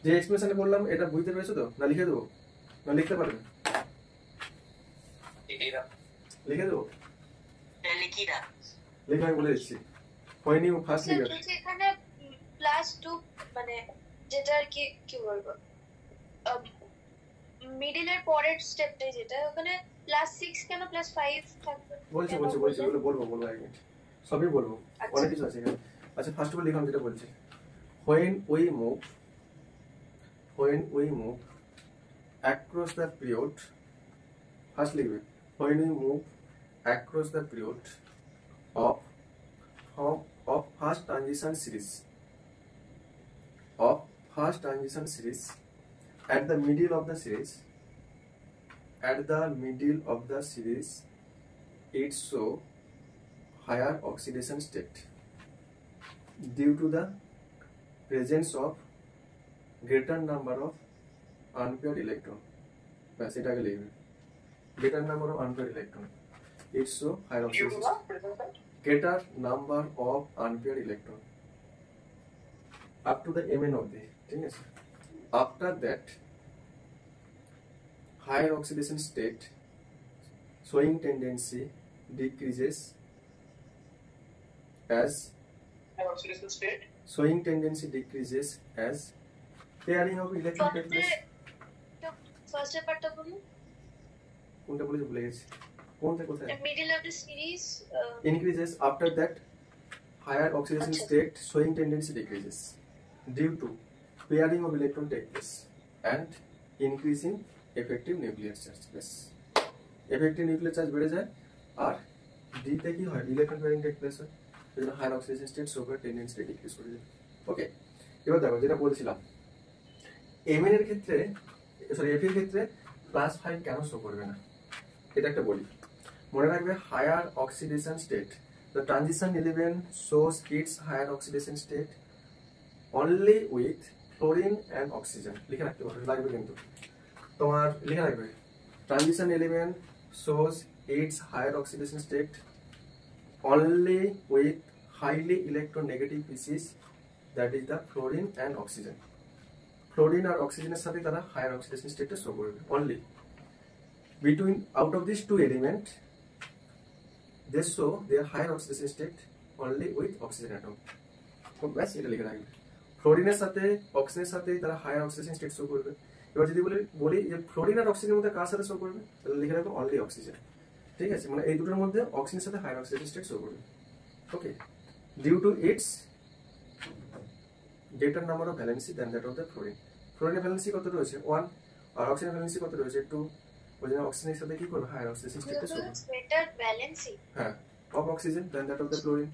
যে এক্সপ্লেনেশনে বললাম এটা বুঝতে পেরেছো তো, না লিখে দেবো, না লিখতে পারবে, লিখে দেবো, লিখে আমি বলে দিচ্ছি। when you first স্যার লিখে বলছি এখানে +2 মানে যেটা আর কি কি বলবো মিডলের পরের স্টেপটাই যেটা ওখানে +6 কেন +5 থাকবে, বলছি বলে বলবো এক মিনিট, সবই বলবো, অনেক কিছু আছে এখানে। আচ্ছা ফার্স্ট অফ অল লিখলাম যেটা বলছি, when we move across the period, first লিখবে when we move across the period of first transition series, of first transition series at the middle of the series it show higher oxidation state due to the presence of greater number of unpaired electron. बस এটাকে লিখবে greater number of unpaired electron it show higher oxidation state. Greater number of unpaired electron up to the Mn of the, ঠিক আছে? After that higher oxidation state showing tendency decreases as oxidation state as pairing of electron take place. First পার্টটা বলুন, কোনটা বলেছি ভুলে গেছি, কোনটা কোথায়? Middle of the series Increases after that higher oxidation state showing tendency decreases due to pairing of electron take place and increasing effective nuclear charge. Yes, effective nuclear charge বেড়ে যায় আর ডি তে কি হয়, ইলেকট্রন পেয়ারিং টেক প্লেস হয়, সেজন্য higher oxidation state show করে tendency decrease করে যায়। ওকে, এবার দেখো যেটা বলছিলাম এমএন এর ক্ষেত্রে, সরি এফ এর ক্ষেত্রে +5 কেন শো করবে না, এটা একটা বলি। মনে রাখবে higher oxidation state, the transition element shows its higher oxidation state only with fluorine and oxygen. লিখে রাখতে পারবে, লাগবে কিন্তু তোমার লিখে রাখবে transition element shows its higher oxidation state only with highly electronegative species, that is the fluorine and oxygen. Fluorine আর অক্সিজেনের সাথে তারা হায়ার অক্সিডেশন স্টেটটা শো করবে। Only between out of this two element they show their higher oxidation state only with oxygen atom. তো ব্যাস এটা লিখে রাখবে, ফ্লোরিনের সাথে অক্সিজেনের সাথে তারা হায়ার অক্সিডেশন স্টেট শো করবে। এবার যদি বলি যে ফ্লোরিন আর অক্সিজেনের মধ্যে কার সাথে শো করবে, তাহলে লিখে রাখবে অনলি অক্সিজেন। ঠিক আছে, মানে এই দুটোর মধ্যে অক্সিজেনের সাথে হায়ার অক্সিডেশন স্টেট শো করবে। Okay, due to its greater number of valency than that of the fluorine. ফ্লোরিনের ভ্যালেন্সি কত রয়েছে 1 আর অক্সিজেনের ভ্যালেন্সি কত রয়েছে 2, ওই জন্য অক্সিজেনের সাথে কি করবে, হায়ার অক্সিডেশন স্টেটটা শো করবে। বেটার ব্যালেন্সি হ্যাঁ, of oxygen than that of the fluorine.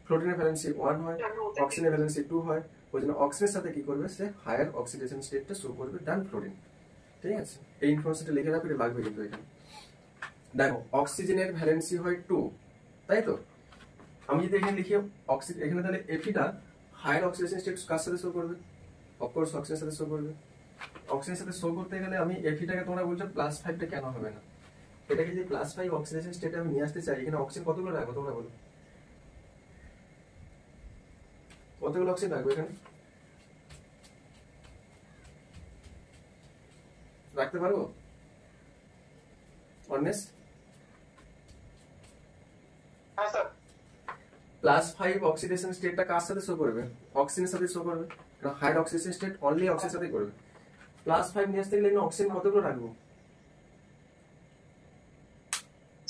ফ্লোরিনের ভ্যালেন্সি 1 হয়, অক্সিজেনের ভ্যালেন্সি 2 হয়, ওই জন্য অক্সিজেনের সাথে কি করবে, সে হায়ার অক্সিডেশন স্টেটটা শো করবে দেন ফ্লোরিন। ঠিক আছে, এই ইনফরমেশনটা লিখে রাখবে, লাগবে কিন্তু এখানে। দেখো অক্সিজেনের ভ্যালেন্সি হয় 2, তাই তো? আমি যদি এখানে লিখি অক্সিজেন, এখানে তাহলে এফিটা হায়ার অক্সিডেশন স্টেট কার সাথে শো করবে, অফকোর্স অক্সিজেনের সাথে শো করবে। অক্সিজেনের সাথে শো করতে গেলে আমি এফিটাকে তোমরা বলছো +5টা কেন হবে না, এটাকে যদি +5 অক্সিডেশন স্টেটে আমি নিয়ে আসতে চাই, এখানে অক্সিজেন কতগুলো রাখবো তোমরা বলো, কতগুলো অক্সিজেন রাখবো এখানে, রাখতে পারবো? অনেস হ্যাঁ স্যার, +5 অক্সিডেশন স্টেটটা কার সাথে শো করবে, অক্সিজেনের সাথে শো করবে, কারণ হায়ার অক্সিডেশন স্টেট অনলি অক্সিজেনের সাথে করবে। +5 নিয়ে আসতে গেলে এখানে অক্সিজেন কতগুলো রাখবো,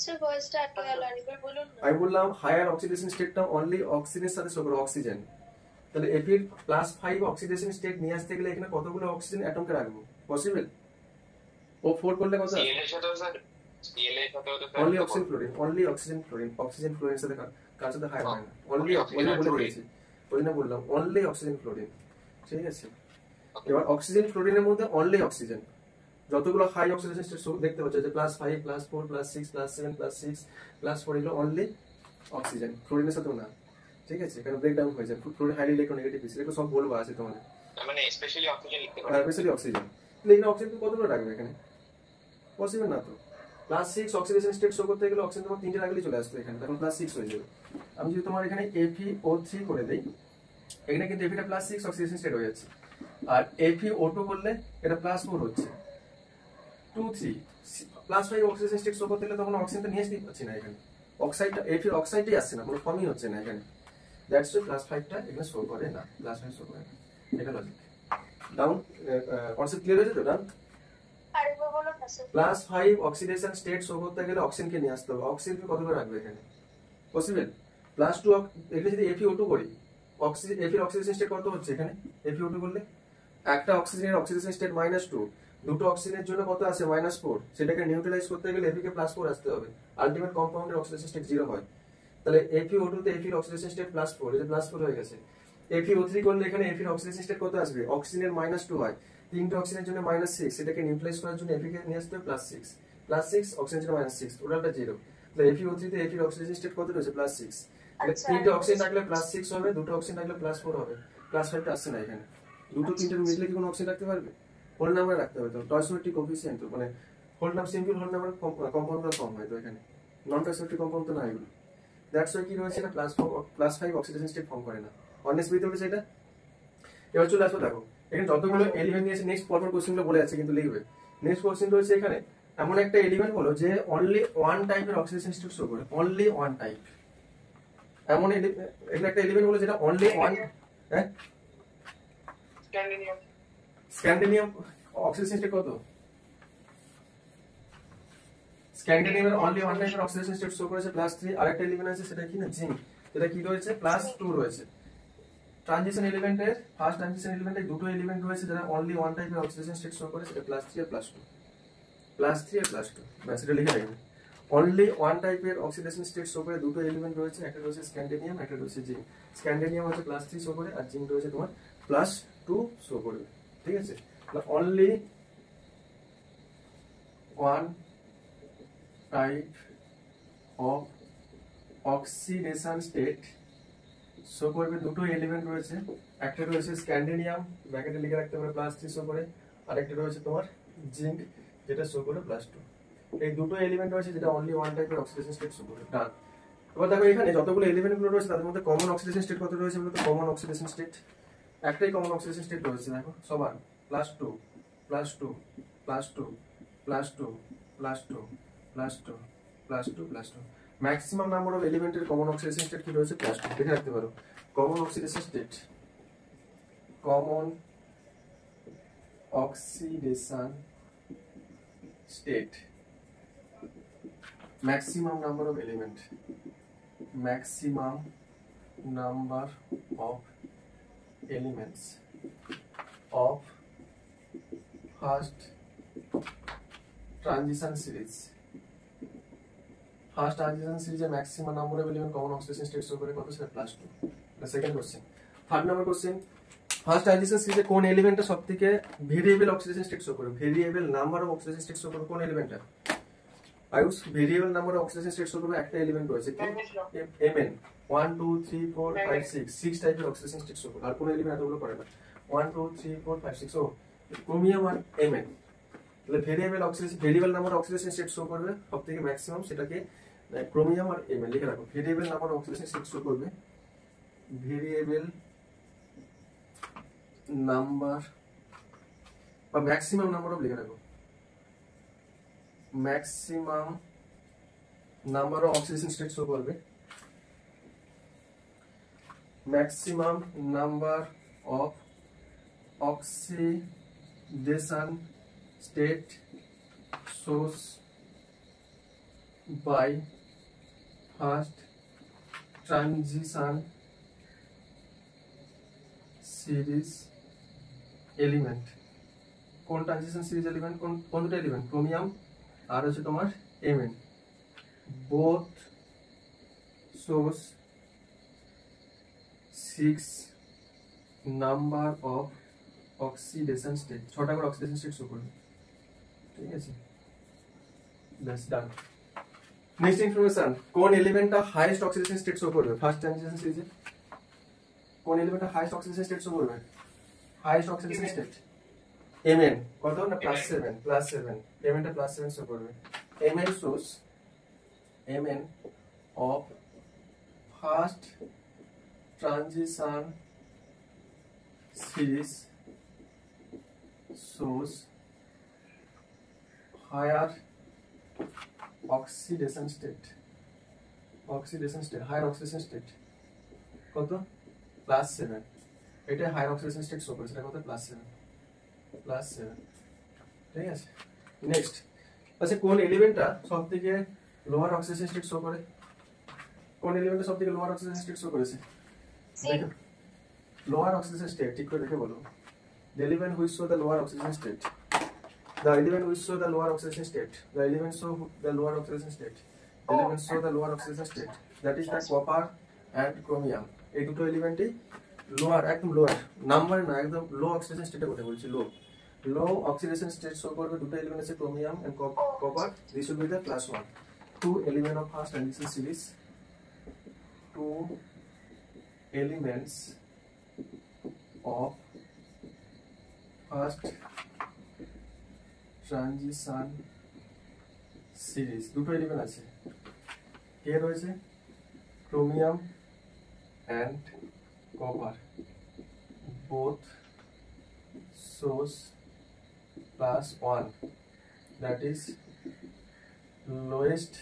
স্যার ভয়েসটা আটকে গেল, আরেকবার বলুন না। আমি বললাম হায়ার অক্সিডেশন স্টেটটা অনলি অক্সিজেনের সাথে শো করবে, অক্সিজেন। তাহলে এফির +5 অক্সিডেশন স্টেট নিয়ে আসতে গেলে এখানে কতগুলো অক্সিজেন অ্যাটমকে রাখবো, পসিবল? ও 4 করলে কত? CL এর সাথেও স্যার, CL এর সাথেও তো only oxygen fluorine, only oxygen fluorine, oxygen ফ্লোরিনের সাথে কার সাথে হায়ার হয় না, অনলি অক্সিজেন বলে দিয়েছি, ওই জন্য বললাম অনলি অক্সিজেন ফ্লোরিন। ঠিক আছে, এবার অক্সিজেন ফ্লোরিনের মধ্যে অনলি অক্সিজেন যতগুলো হাই অক্সিডেশন স্টেট দেখতে পাচ্ছ, যে +5 +4 +6 +7 +6 +4 এগুলো অনলি অক্সিজেন, ফ্লোরিনের সাথেও না। ঠিক আছে, কারণ ব্রেকডাউন হয়ে যায়, ফ্লোরিন হাইলি ইলেকট্রোনেগেটিভ স্পিসিস, এগুলো সব বলবো আছে তোমাদের। মানে স্পেশালি অক্সিজেন লিখতে আর পারি, স্পেশালি অক্সিজেন, এখানে অক্সিজেন কতগুলো রাখবে এখানে, পসিবল না তো। +6 অক্সিডেশন স্টেট শো করতে গেলে অক্সিজেন তোমার 3টে রাখলেই চলে আসতো এখানে, তখন +6 হয়ে যাবে। আমি যদি তোমার এখানে FeO3 করে দেই, এখানে কিন্তু এফিটা +6 অক্সিডেশন স্টেট হয়ে যাচ্ছে, আর FeO2 করলে এটা +4 হচ্ছে, 2 3 +5 অক্সিডেশন স্টেট শো করতে গেলে তখন অক্সিজেনটা নিয়ে আসতে পারছি না এখানে, অক্সাইডটা এফির অক্সাইডই আসছে না, কোনো ফর্মই হচ্ছে না এখানে, দ্যাটস ওয়াই +5টা এখানে শো করে না, +5 শো করে না, এটা লজিক। ডাউন কনসেপ্ট ক্লিয়ার হয়েছে তো? ডাউন আরেকবার বলুন না স্যার। +5 অক্সিডেশন স্টেট শো করতে গেলে অক্সিজেনকে নিয়ে আসতে হবে, অক্সিজেনকে কত করে রাখবে এখানে, পসিবল? +2 এখানে যদি FeO2 করি, অক্সিজেন এফির অক্সিডেশন স্টেট কত হচ্ছে এখানে, FeO2 করলে একটা অক্সিজেনের অক্সিডেশন স্টেট -2, দুটো অক্সিজেনের জন্য কত আছে -4, সেটাকে নিউট্রালাইজ করতে গেলে এফি কে +4 আসতে হবে, আলটিমেট কম্পাউন্ডের অক্সিডেশন স্টেট 0 হয়। তাহলে FeO2 তে এফির অক্সিডেশন স্টেট +4, এটা +4 হয়ে গেছে, FeO3 করলে এখানে Fe এর অক্সিডেশন স্টেট কত আসবে? অক্সিজেনের -2 হয়, তিনটে অক্সিজেনের জন্য -6, এটাকে নিউট্রালাইজ করার জন্য Fe কে নিয়ে আসতে হবে +6, +6 অক্সিজেনের জন্য -6, টোটালটা 0। তাহলে FeO3 তে Fe এর অক্সিডেশন স্টেট কত রয়েছে? +6। তাহলে তিনটে অক্সিজেন থাকলে +6 হবে, দুটো অক্সিজেন থাকলে +4 হবে, +5 টা আসছে না এখানে। দুটো তিনটে মিডলে কি কোনো অক্সিজেন রাখতে পারবে? হোল নাম্বার রাখতে হবে তো, টয়সোমেট্রিক কোএফিসিয়েন্ট তো, মানে whole number simple whole number কম্পাউন্ডটা কম হয় তো এখানে, নন টয়সোমেট্রিক কম্পাউন্ড তো না এগুলো। দ্যাটস ওয়াই কি রয়েছে, এটা +5 অক্সিডেশন স্টেট ফর্ম করে না। অনেস্ট বুঝতে পেরেছে এটা? এবার চলে আসো, দেখো এখানে যতগুলো এলিমেন্ট নিয়েছে, নেক্সট পরপর কোশ্চেনগুলো বলে যাচ্ছে কিন্তু লিখবে। নেক্সট কোশ্চেন রয়েছে এখানে, এমন একটা এলিমেন্ট বলো যে অনলি ওয়ান টাইপের অক্সিডেশন স্টেট শো করে, অনলি ওয়ান টাইপ। এমন এখানে একটা এলিমেন্ট বলো যেটা অনলি ওয়ান, হ্যাঁ স্ক্যান্ডিনিয়াম। স্ক্যান্ডিনিয়াম অক্সিডেশন স্টেট কত? স্ক্যান্ডিনিয়ামের অনলি ওয়ান টাইপের অক্সিডেশন স্টেট শো করেছে +3। আরেকটা এলিমেন্ট আছে সেটা কি না, জিঙ্ক, এটা কি রয়েছে +2 রয়েছে। ট্রানজিশন এলিমেন্টের ফার্স্ট ট্রানজিশন এলিমেন্টে দুটো এলিমেন্ট রয়েছে যারা অনলি ওয়ান টাইপের অক্সিডেশন স্টেট শো করে, সেটা +3 আর +2, +3 আর +2, ব্যাস এটা লিখে রাখবেন। অনলি ওয়ান টাইপের অক্সিডেশন স্টেট শো করে দুটো এলিমেন্ট রয়েছে, একটা রয়েছে স্ক্যান্ডিনিয়াম, একটা রয়েছে জিঙ্ক। স্ক্যান্ডিনিয়াম হচ্ছে +3 শো করে আর জিঙ্ক রয়েছে তোমার +2 শো করবে, ঠিক আছে? Only one type of oxidation state show করবে, দুটো এলিমেন্ট রয়েছে, একটা রয়েছে স্ক্যান্ডিনিয়াম, ব্র্যাকেটে লিখে রাখতে পারে +3 শো করে, আর একটা রয়েছে তোমার জিঙ্ক, যেটা শো করে +2। এই দুটো এলিমেন্ট রয়েছে যেটা অনলি ওয়ান টাইপের অক্সিডেশন স্টেট শো করে, ডান। এবার দেখো এখানে যতগুলো এলিমেন্ট গুলো রয়েছে তাদের মধ্যে কমন অক্সিডেশন স্টেট কত রয়েছে বলতো? কমন অক্সিডেশন স্টেট একটাই কমন অক্সিডেশন স্টেট রয়েছে, দেখো সবার +2 +2 +2 +2 +2 +2 +2 +2। ম্যাক্সিমাম নাম্বার অফ এলিমেন্টের কমন অক্সিডেশন স্টেট কি রয়েছে? +2, দেখে রাখতে পারো। Common oxidation state, common oxidation state, maximum number of element, maximum number of elements of first transition series, first transition series এর maximum number of element common oxidation state show করে কত? সেটা +2। the second question, third number question, first transition সিরিজে কোন এলিমেন্টটা সবথেকে variable oxidation state show করে? Variable number of oxidation state show করে কোন এলিমেন্টটা? Ayush, variable number of oxidation state show করবে একটা এলিমেন্ট রয়েছে কি? Mn, 1 2 3 4 5 6 টাইপের অক্সিডেশন স্টেট শো করে, আর কোন এলিমেন্ট এতগুলো করে না। 1 2 3 4 5 6, ও ক্রোমিয়াম আর Mn। তাহলে variable oxidation, variable number oxidation state show করবে সবথেকে ম্যাক্সিমাম, সেটাকে ক্রোমিয়াম আর Mn লিখে রাখো। Variable number oxidation state show করবে, ভেরিয়েবল নাম্বার বা ম্যাক্সিমাম নাম্বার অফ লিখে রাখো, maximum number of oxidation state show করবে, maximum number of oxidation state shows by first transition series element. কোন ট্রানজিশন সিরিজ এলিমেন্ট? কোন দুটো এলিমেন্ট? ক্রোমিয়াম আর হচ্ছে তোমার Mn, both shows 6 number of oxidation state, 6টা করে অক্সিডেশন স্টেট শো করবে, ঠিক আছে? That's done. নেক্সট ইনফরমেশন, কোন এলিমেন্টটা হাইয়েস্ট অক্সিডেশন স্টেট শো করবে ফার্স্ট ট্রানজিশন সিরিজে? কোন এলিমেন্টটা হাইয়েস্ট অক্সিডেশন স্টেট শো করবে? হাইয়েস্ট অক্সিডেশন স্টেট Mn, কত না? +7, Mn টা +7 শো করবে। Mn shows, Mn of first transition series shows higher oxidation state, higher oxidation state কত? +7, এটা হায়ার অক্সিডেশন স্টেট শো করেছে, এটা কত? +7, ঠিক আছে? নেক্সট, আচ্ছা কোন এলিমেন্টটা সবথেকে লোয়ার অক্সিডেশন স্টেট শো করে? কোন এলিমেন্টটা সবথেকে লোয়ার অক্সিডেশন স্টেট শো করেছে? দেখো লোয়ার অক্সিডেশন স্টেট ঠিক করে দেখে বলো। The element which show the lower oxidation state, the element which show the lower oxidation state, the element show the lower oxidation state, the element show the lower oxidation state, that is the copper and chromium। এই দুটো এলিমেন্টই lower, একদম lower number না, একদম লো oxidation স্টেটে কথা বলছি। লো oxidation state show করবে দুটো এলিমেন্ট আছে, chromium and copper. This will be the class 1 two element of first transition series, two elements of first transition series. দুটো এলিমেন্ট আছে, কে রয়েছে? Chromium and copper, both source plus 1, that is lowest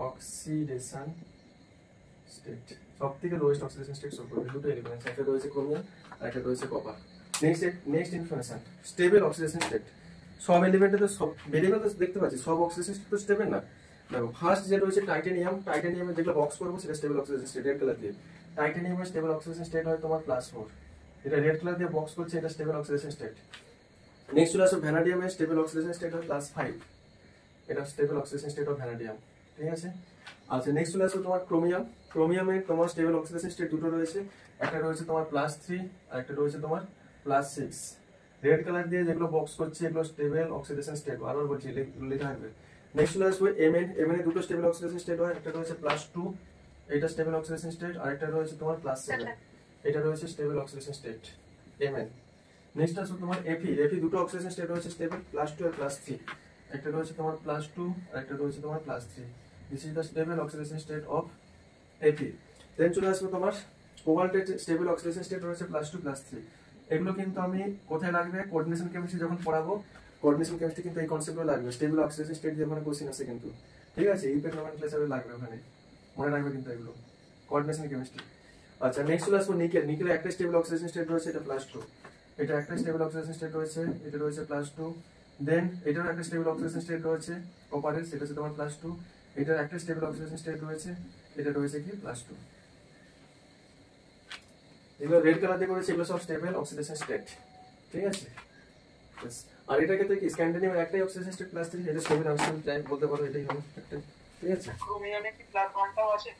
oxidation state, সব থেকে lowest oxidation state show করবে। দুটো element, একটা রয়েছে ক্রোমিয়াম আর একটা রয়েছে copper. Next information, stable oxidation state. সব এলিমেন্টে তো সব ভেরিয়েবল তো দেখতে পাচ্ছি, সব অক্সিডেশন স্টেট তো স্টেবল না। দেখো ফার্স্ট যে রয়েছে টাইটানিয়ামের যেগুলো বক্স করবো সেটা stable oxidation state, red colour দিয়ে। টাইটানিয়ামের স্টেবল অক্সিডেশন স্টেট হয় তোমার +4, এটা রেড কালার দিয়ে বক্স করছে, এটা স্টেবল অক্সিডেশন স্টেট। নেক্সট চলে আসো ভ্যানাডিয়ামের স্টেবল অক্সিডেশন স্টেট হয় +5, এটা stable oxidation state of vanadium, ঠিক আছে। আচ্ছা নেক্সট চলে আসো তোমার ক্রোমিয়ামের তোমার স্টেবল অক্সিডেশন স্টেট দুটো রয়েছে, একটা রয়েছে তোমার +3 আর একটা রয়েছে তোমার +6। রেড কালার দিয়ে যেগুলো বক্স করছে এগুলো স্টেবল অক্সিডেশন স্টেট, বারবার বলছি লেখা থাকবে। নেক্সট চলে আসবে এমএন এ দুটো স্টেবল অক্সিডেশন স্টেট হয়, একটা রয়েছে +2, এটা স্টেবল অক্সিডেশন স্টেট, আর একটা রয়েছে তোমার +7, এটা রয়েছে stable oxidation state MN. Next আসবে তোমার এফি দুটো অক্সিডেশন স্টেট রয়েছে স্টেবল, +2 আর +3, একটা রয়েছে তোমার +2 আর একটা রয়েছে তোমার +3। This is the stable oxidation state of F E. Then চলে আসবে তোমার কোবাল্টের স্টেবল অক্সিডেশন স্টেট রয়েছে +2 +3। এগুলো কিন্তু আমি কোথায় লাগবে? কোঅর্ডিনেশন কেমিস্ট্রি যখন পড়াবো, কোঅর্ডিনেশন কেমিস্ট্রি কিন্তু এই কনসেপ্টগুলো লাগবে। স্টেবল অক্সিডেশন স্টেট দিয়ে ওখানে কোশ্চেন আছে কিন্তু, ঠিক আছে। ইউপেক নমেনক্লেচারে লাগবে, ওখানে মনে রাখবে কিন্তু এগুলো কোঅর্ডিনেশন কেমিস্ট্রি। আচ্ছা নেক্সট চলে আসবো নিকেল একটা স্টেবল অক্সিডেশন স্টেট রয়েছে, এটা +2, এটা একটা স্টেবল অক্সিডেশন স্টেট রয়েছে, এটা রয়েছে +2। দেন এটার একটা স্টেবল অক্সিডেশন স্টেট রয়েছে কপারের, সেটা হচ্ছে তোমার +2, এটার একটা স্টেবল অক্সিডেশন স্টেট রয়েছে, এটা রয়েছে কি +2। এগুলো রেড কালার দিয়ে করেছে, এগুলো সব স্টেবল অক্সিডেশন স্টেট, ঠিক আছে। আর এটা ক্ষেত্রে কি স্ক্যান্ডিনেভিয়ার একটাই অক্সিডেশন স্টেট +3, এটা স্টেবল অক্সিডেশন টাইপ বলতে পারো, এটাই হবে একটা, ঠিক আছে। ক্রোমিয়ামে কি +1টাও আছে?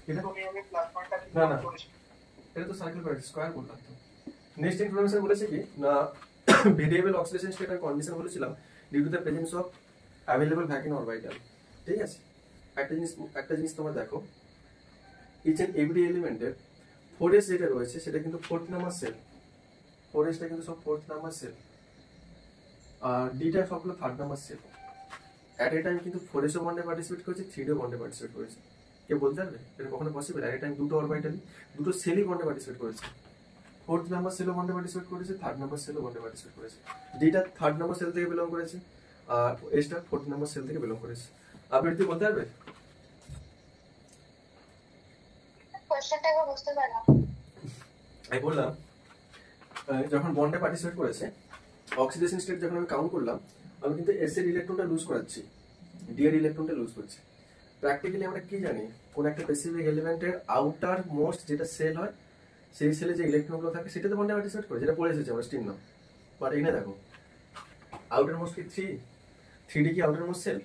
এটা ক্রোমিয়ামে +1টা কি না এটা তো সার্কেল করে স্কয়ার করলাম তো। নেক্সট ইনফরমেশন বলেছে কি না, ভেরিয়েবল অক্সিডেশন স্টেট এর কন্ডিশন বলেছিলাম due to the presence of available vacuum orbital, ঠিক আছে। একটা জিনিস তোমরা দেখো, ইচ এন্ড এভরি এলিমেন্টের 4s যেটা রয়েছে সেটা কিন্তু 4th নাম্বার সেল, 4sটা কিন্তু সব 4th নাম্বার সেল, আর ডিটা সবগুলো 3rd number shell. At a time কিন্তু 4s ও বন্ডে পার্টিসিপেট করেছে, 3d ও বন্ডে পার্টিসিপেট করেছে। কেউ বলতে পারবে এটা কখনো পসিবল? এট এ টাইম দুটো অরবিটাল, দুটো সেলই বন্ডে পার্টিসিপেট করেছে। 4th নাম্বার সেলও বন্ডে পার্টিসিপেট করেছে, 3rd নাম্বার সেলও বন্ডে পার্টিসিপেট করেছে। ডিটা 3rd নাম্বার সেল থেকে বিলং করেছে, আর এসটা 4th নাম্বার সেল থেকে বিলং করেছে। আপনি কি বলতে পারবে? কোশ্চেনটা একবার বুঝতে পারলাম। আমি বললাম যখন বন্ডে পার্টিসিপেট করেছে, অক্সিডেশন স্টেট যখন আমি কাউন্ট করলাম, আমি কিন্তু এস এর ইলেকট্রনটা লুজ করাচ্ছি, ডি এর ইলেকট্রনটা লুজ করছি। প্র্যাকটিক্যালি আমরা কি জানি, কোন একটা স্পেসিফিক এলিমেন্টের আউটার মোস্ট যেটা সেল হয়, সেই সেলে যে ইলেকট্রনগুলো থাকে সেটাতে বন্ডে পার্টিসিপেট করে, যেটা পড়ে এসেছে আমরা স্টিম নাও। বাট এখানে দেখো আউটার মোস্ট কি 3d কি আউটার মোস্ট সেল,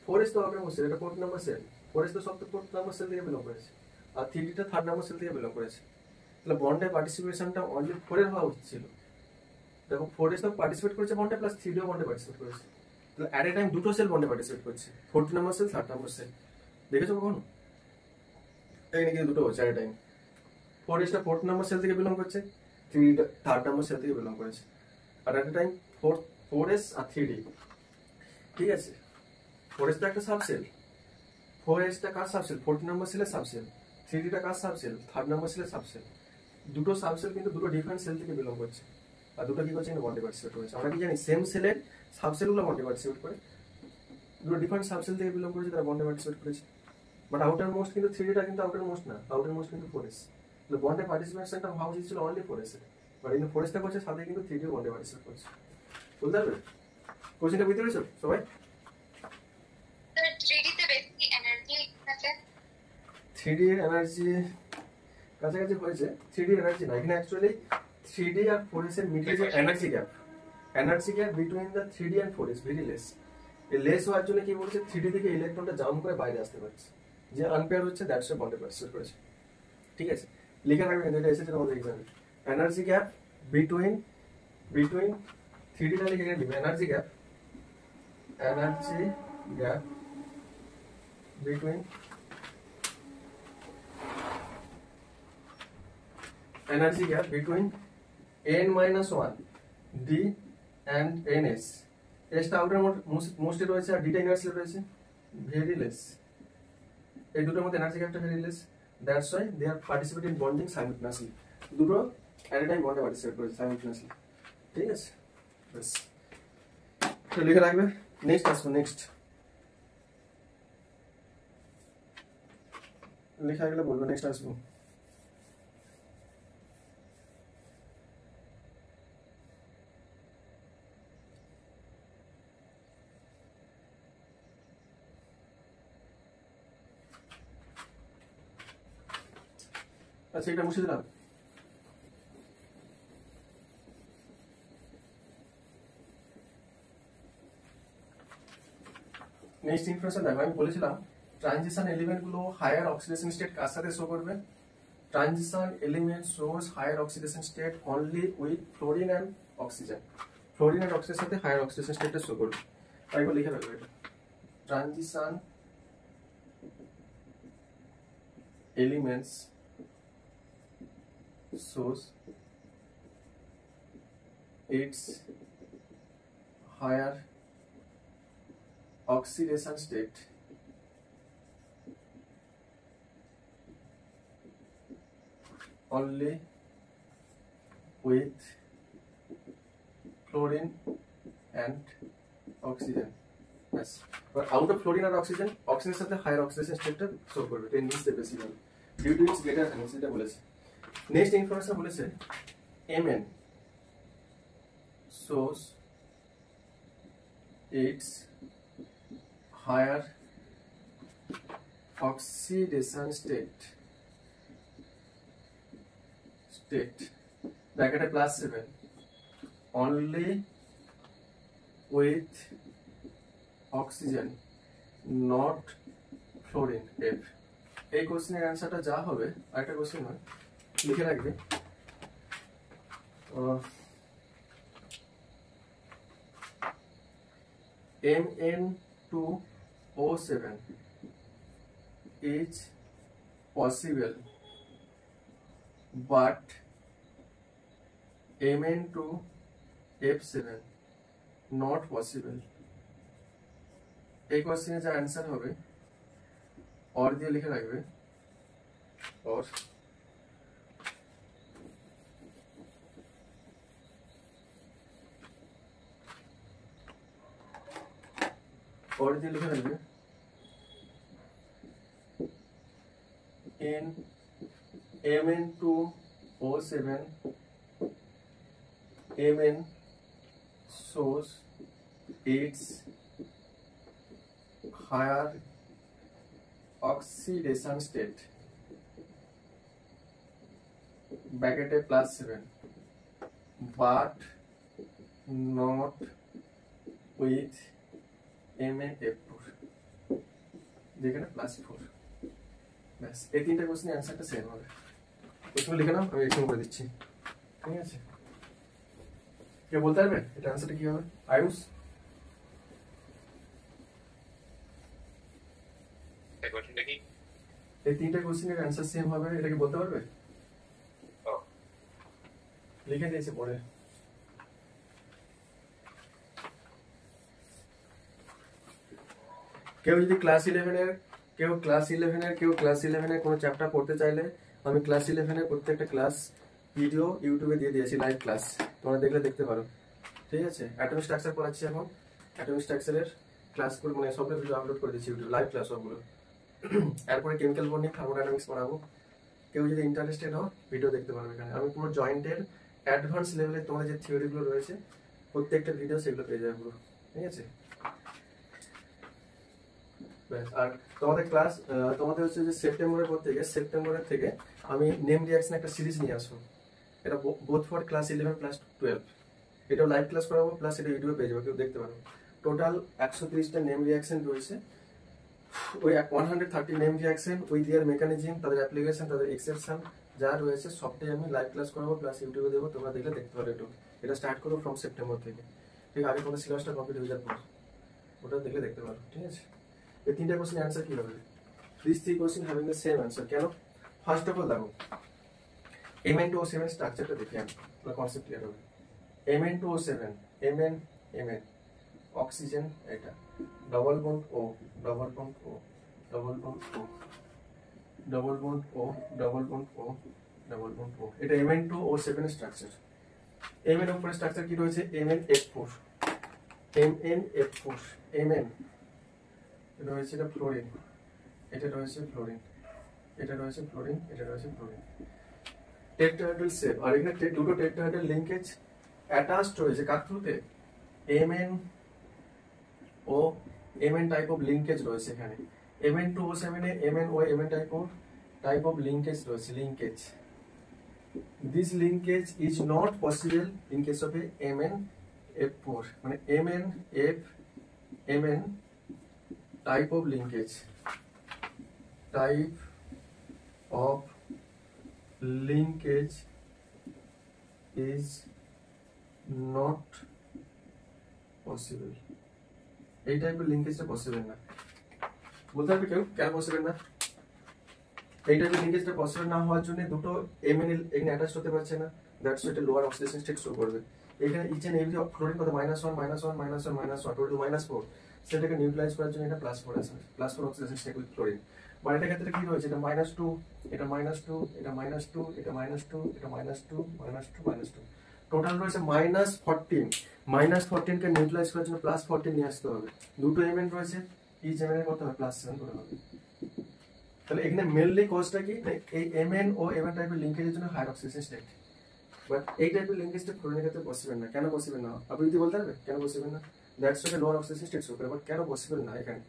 4s তো আউটার মোস্ট সেল, এটা 4th নাম্বার সেল, 4s তো সব তো 4th নাম্বার সেল থেকে বিলং করেছে, আর 3dটা 3rd নাম্বার সেল থেকে বিলং করেছে। তাহলে বন্ডে পার্টিসিপেশনটা অনলি 4 এর হওয়া উচিত ছিল। দেখো 4s তো পার্টিসিপেট করেছে বন্ডে, প্লাস 3d ও বন্ডে পার্টিসিপেট করেছে। তাহলে এট এ টাইম দুটো সেল বন্ডে পার্টিসিপেট করছে, 4th number sell, 3rd number sell. দেখেছো কখনো? এখানে কিন্তু দুটো হচ্ছে এট এ টাইম। 4sটা 4th নাম্বার সেল থেকে বিলং করছে, 3dটা 3rd নাম্বার সেল থেকে বিলং করেছে। আর এট a time 4s R 3d, ঠিক আছে। 4s তো একটা সাবসেল, 4sটা কার সাবসেল? 4th নাম্বার সেলের সাবসেল। 3dটা কার সাবসেল? 3rd নাম্বার সেলের সাবসেল। দুটো সাবসেল কিন্তু দুটো ডিফারেন্ট সেল থেকে বিলং করছে, আর দুটো কি করছে? বন্ডে পার্টিসিপেট করেছে। আমরা কি জানি সেম সেলের সাবসেলগুলো বন্ডে পার্টিসিপেট করে, দুটো ডিফারেন্ট সাবসেল থেকে বিলং করেছে, তারা বন্ডে পার্টিসিপেট করেছে। বাট আউটার মোস্ট কিন্তু 3dটা কিন্তু আউটার মোস্ট না, আউটার মোস্ট কিন্তু 4s। তাহলে বন্ডে পার্টিসিপেশনটা হওয়া উচিত ছিল অনলি 4s এর, বাট কিন্তু 4sটা করছে, সাথে কিন্তু 3d বন্ডে পার্টিসিপেট করছে। বুঝতে পারবে? কোশ্চেনটা বুঝতে পেরেছো সবাই? 3D তে বেশি এনার্জি আছে, 3d এর এনার্জি কাছাকাছি হয়েছে। 3d এনার্জি না, এখানে অ্যাকচুয়ালি 3d আর 4s এর মিডলে যে energy gap between the 3d and 4s very less. এই লেস হওয়ার জন্য কি বলছে, 3d থেকে ইলেকট্রনটা জাম্প করে বাইরে আসতে পারছে, যে আনপেয়ার হচ্ছে, দ্যাটস ওয়াই বন্ডে পার্টিসিপেট করেছে। ঠিক আছে, লিখে রাখবেন এটা এসেছে আমাদের এক্সামে। এনার্জি গ্যাপ বিটুইন থ্রিডিটা লিখে দিবে, energy gap between energy gap between n minus 1 d and ns, s টা আউটার মোস্টে রয়েছে আর d টা ইনার্সে রয়েছে, ভেরি লেস, এই দুটোর মধ্যে এনার্জি গ্যাপটা very less, that's why they are participate in bonding simultaneously, দুটো এট এ টাইম বন্ডে পার্টিসিপেট করেছে সাইমultaneously, ঠিক আছে। বাস তো লিখে রাখবে। নেক্সট আসবো, নেক্সট লেখা গেলে বলবো, নেক্সট আসবো। আচ্ছা এটা মুছে দিলাম। নেক্সট ইনফরমেশন দেখো, আমি বলেছিলাম ট্রানজিশন এলিমেন্ট গুলো হায়ার অক্সিডেশন স্টেট কার সাথে শো করবে? Transition element shows higher oxidation state only with fluorine and oxygen. Fluorine and অক্সিজেনের সাথে হায়ার অক্সিডেশন স্টেটটা শো করবে। তাই বলে লিখে রাখবে এটা, transition elements shows its higher oxidation state only with fluorine and oxygen. Yes, but out of fluorine and oxygen, oxygen সাথে higher oxidation state টা show করবে, এটা নিচে basically due to its greater energy টা বলেছে। নেক্সট ইনফরমেশন বলেছে Mn shows its higher oxidation state ব্র্যাকেটে +7 only with oxygen not fluorine F। এই কোশ্চেনের অ্যান্সারটা যা হবে, আরেকটা কোশ্চেন হয় লিখে রাখবে, Mn2O7 is possible but Mn2F7 not possible। এই কোশ্চেনে যা অ্যান্সার হবে অর দিয়ে লিখে রাখবে, অর और দিয়ে লিখে রাখবে in Mn2O7 Mn shows its higher oxidation state ব্র্যাকেটে +7 but not with MnF4, যেখানে +4। ব্যাস, এই তিনটা কোশ্চেনের অ্যান্সারটা সেম হবে। প্রথমে লিখে নাও, আমি এক্সপ্লেন করে দিচ্ছি, ঠিক আছে? কেউ বলতে পারবে এটা অ্যান্সারটা কি হবে? আয়ুষ, এই তিনটা কোশ্চেনের অ্যান্সার সেম হবে, এটা কি বলতে পারবে? লিখে দিয়েছে পরে। কেউ যদি ক্লাস 11 এর কোনো চ্যাপ্টার পড়তে চাইলে, আমি ক্লাস 11 এর প্রত্যেকটা ক্লাস ভিডিও ইউটিউবে দিয়ে দিয়েছি, লাইভ ক্লাস, তোমরা দেখলে দেখতে পারো, ঠিক আছে? অ্যাটমিক স্ট্রাকচার পড়াচ্ছি এখন, অ্যাটমিক স্ট্রাকচারের ক্লাস করে মানে সবটা ভিডিও আপলোড করে দিচ্ছি ইউটিউব, লাইভ ক্লাস সবগুলো। এরপরে কেমিক্যাল বন্ডিং, থার্মোডাইনামিক্স পড়াবো। কেউ যদি ইন্টারেস্টেড হও ভিডিও দেখতে পারবে এখানে। আমি পুরো জয়েন্টের অ্যাডভান্স লেভেলে তোমাদের যে থিওরিগুলো রয়েছে প্রত্যেকটা ভিডিও সেগুলো পেয়ে যাবে পুরো, ঠিক আছে? আর তোমাদের ক্লাস তোমাদের হচ্ছে যে সেপ্টেম্বরের থেকে আমি নেম রিঅ্যাকশন একটা সিরিজ নিয়ে আসবো, এটা বোথ ফর ক্লাস 11+12, এটা লাইভ ক্লাস করাবো প্লাস এটা ইউটিউবে পেয়ে যাবো, কেউ দেখতে পারো। টোটাল 130টা নেম রিঅ্যাকশন রয়েছে, ওই 130 name reaction with their mechanism, তাদের অ্যাপ্লিকেশন, তাদের এক্সেপশন যা রয়েছে সবটাই আমি লাইভ ক্লাস করাবো, প্লাস ইউটিউবে দেবো, তোমরা দেখলে দেখতে পারো। একটু এটা স্টার্ট করবো ফ্রম সেপ্টেম্বর থেকে, ঠিক আগে কোনো সিলেবাসটা কমপ্লিট হয়ে যাওয়ার পর ওটা দেখলে দেখতে পারো, ঠিক আছে। এই তিনটা কোশ্চেন অ্যান্সার কি হবে? This three question having the same answer. কেন? ফার্স্ট অফ অল দেখো Mn2O7 স্ট্রাকচারটা দেখে আমি পুরো কনসেপ্ট ক্লিয়ার হবে। Mn2O7 Mn অক্সিজেন, এটা double bond O, double bond O, double bond O, double bond O, double bond O, double bond O, এটা Mn2O7 structure. Mn এর উপরে স্ট্রাকচার কি রয়েছে? MnF4, MnF4, Mn এটা রয়েছে, এটা ফ্লোরিন, এটা রয়েছে ফ্লোরিন, এটা রয়েছে ফ্লোরিন, এটা রয়েছে ফ্লোরিন। টেট্রাহেড্রাল শেপ, আর এখানে দুটো টেট্রাহেড্রাল লিংকেজ অ্যাটাচড রয়েছে কার থ্রুতে? Mn O Mn type of linkage রয়েছে এখানে। Mn2O7 এ Mn O Mn type of linkage রয়েছে, linkage. This linkage is not possible in case of a MnF4, মানে Mn type of linkage, type of linkage is not possible. এই টাইপের লিঙ্কেজটা possible না। বলতে পারবে কেউ কেন পসিবল না? এই টাইপের লিঙ্কেজটা পসিবল না হওয়ার জন্য দুটো Mn এখানে অ্যাটাচ হতে পারছে না, দ্যাটস ওয়াই এটা লোয়ার অক্সিডেশন স্টেট শো করবে। এখানে ইচ এন্ড এভরি ফ্লোরিন কত -1 -1 -1 টোটাল -4, সেটাকে নিউট্রালাইজ করার জন্য এটা +4 আছে, +4 oxidation state with fluorine. But এটা ক্ষেত্রে কি রয়েছে? এটা -2, এটা -2, এটা -2, এটা -2, এটা -2, -2, টোটাল রয়েছে -14। -14 কে নিউট্রালাইজ করার জন্য +14 নিয়ে আসতে হবে। দুটো Mn রয়েছে, ইচ Mn এর কত হবে? +7 করে হবে। তাহলে এখানে মেনলি কজটা কি? এই Mn ও Mn টাইপের লিংকেজের জন্য হায়ার অক্সিডেশন স্টেট। বাট এই টাইপের লিংকেজটা ফ্লোরিনের ক্ষেত্রে পসিবল না। কেন পসিবল না? আপনি যদি বলতে পারবেন কেন পসিবল না? That's why lower oxidation state show করে, বাট কেন পসিবল না এখানে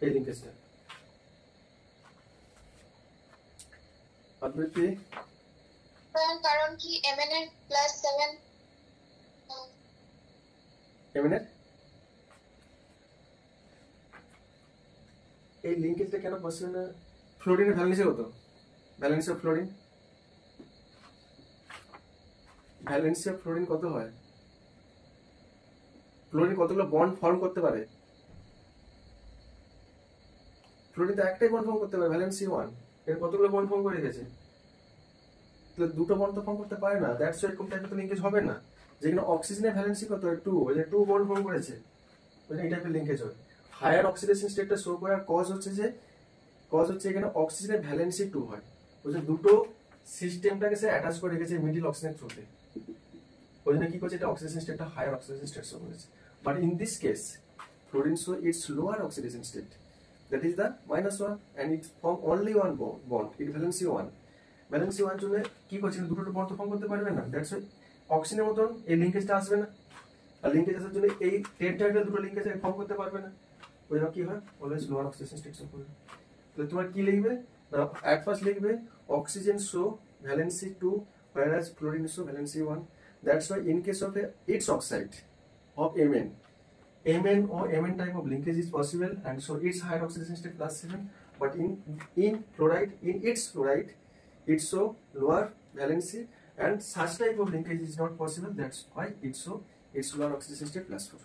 এই লিংকেজটা? আবৃত্তি কারণ কি Mn এর +7 Mn এর এই লিংকেজটা কেন পসিবল না? ফ্লোরিনের ভ্যালেন্সি কত? Valency of fluorine, valency of fluorine কত হয়? ফ্লোরিন কতগুলো বন্ড ফর্ম করতে পারে? ফ্লোরিন তো একটাই বন্ড ফর্ম করতে পারে, ভ্যালেন্সি 1। এর কতগুলো বন্ড ফর্ম করে গেছে? তাহলে দুটো বন্ড তো ফর্ম করতে পারে না, দ্যাটস ওয়াই কোন টাইপের লিংকেজ হবে না। যেখানে অক্সিজেনের ভ্যালেন্সি কত? 2, ওই যে 2 বন্ড ফর্ম করেছে, ওই এই টাইপের লিংকেজ হয়। হায়ার অক্সিডেশন স্টেটটা শো করার কজ হচ্ছে এখানে অক্সিজেনের ভ্যালেন্সি 2 হয়, ওই যে দুটো সিস্টেমটাকে সে অ্যাটাচ করে রেখেছে মিডল অক্সিজেনের থ্রুতে, ওই জন্য কি করছে? এটা অক্সিডেশন স্টেটটা হায়ার অক্সিডেশন স্টেট শো করেছে। But in this case fluorine show its lower oxidation state, that is the -1, and it form only one bond, it valency 1। Valency 1 জন্য কি করছে? দুটো বন্ড তো ফর্ম করতে পারবে না, দ্যাটস ওয়াই অক্সিজেনের মতন এই লিংকেজটা আসবে না। আর লিংকেজ আসার জন্য এই টেট্রাহেড্রাল দুটো লিংকেজ ফর্ম করতে পারবে না, ওই জন্য কি হয়? Always lower oxidation state show করবে। তাহলে তোমার কি লিখবে? না এট ফার্স্ট লিখবে oxygen show valency 2 whereas fluorine show valency 1, that's why in case of its oxide of Mn or Mn type of linkage is possible, and so its higher oxidation state +7, but in fluoride, in its fluoride it show lower valency, and such type of linkage is not possible, that's why it show its lower oxidation state +4।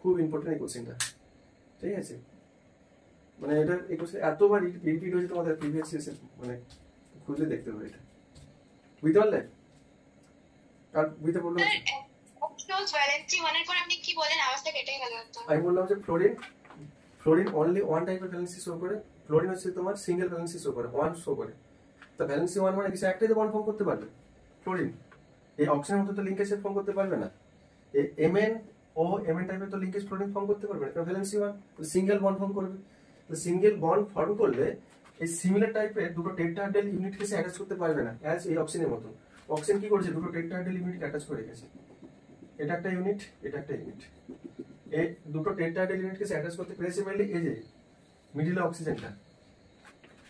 খুব important এই কোশ্চেনটা, ঠিক আছে? মানে এটা এই question এতবার repeat হয়েছে তোমাদের প্রিভিয়াস ইয়ার্স, মানে খুঁজে দেখতে হবে এটা। বুঝতে পারলে? আর বুঝতে পারলে অক্সিডেশন ভ্যালেন্সি 1 এর পর আপনি কি বলেন? আওয়াজটা কেটে গেল তো। আমি বললাম যে ফ্লোরিন অনলি ওয়ান টাইপের ভ্যালেন্সি শো করে। ফ্লোরিন হচ্ছে তোমার সিঙ্গেল ভ্যালেন্সি শো করে, 1 শো করে। তো ভ্যালেন্সি 1 মানে কিছু একটাই তো বন্ড ফর্ম করতে পারবে ফ্লোরিন, এই অক্সিজেনের মতো তো লিংকেজ ফর্ম করতে পারবে না। এই Mn ও Mn টাইপের তো লিংকেজ ফ্লোরিন ফর্ম করতে পারবে না, কারণ ভ্যালেন্সি 1 সিঙ্গেল বন্ড ফর্ম করবে। তো সিঙ্গেল বন্ড ফর্ম করলে এই সিমিলার টাইপের দুটো টেট্রাহেড্রাল ইউনিটকে সে অ্যাটাচ করতে পারবে না, অ্যাজ এই অক্সিজেনের মতো। অক্সিজেন কি করেছে? দুটো টেট্রাহেড্রাল ইউনিট অ্যাটাচ করে গেছে, এটা একটা ইউনিট, এটা একটা ইউনিট। এই দুটো টেট্রাহেড্রাল ইউনিটকে অ্যাটাচ করতে পেরেছে মেইনলি এই যে মিডলে অক্সিজেনটা।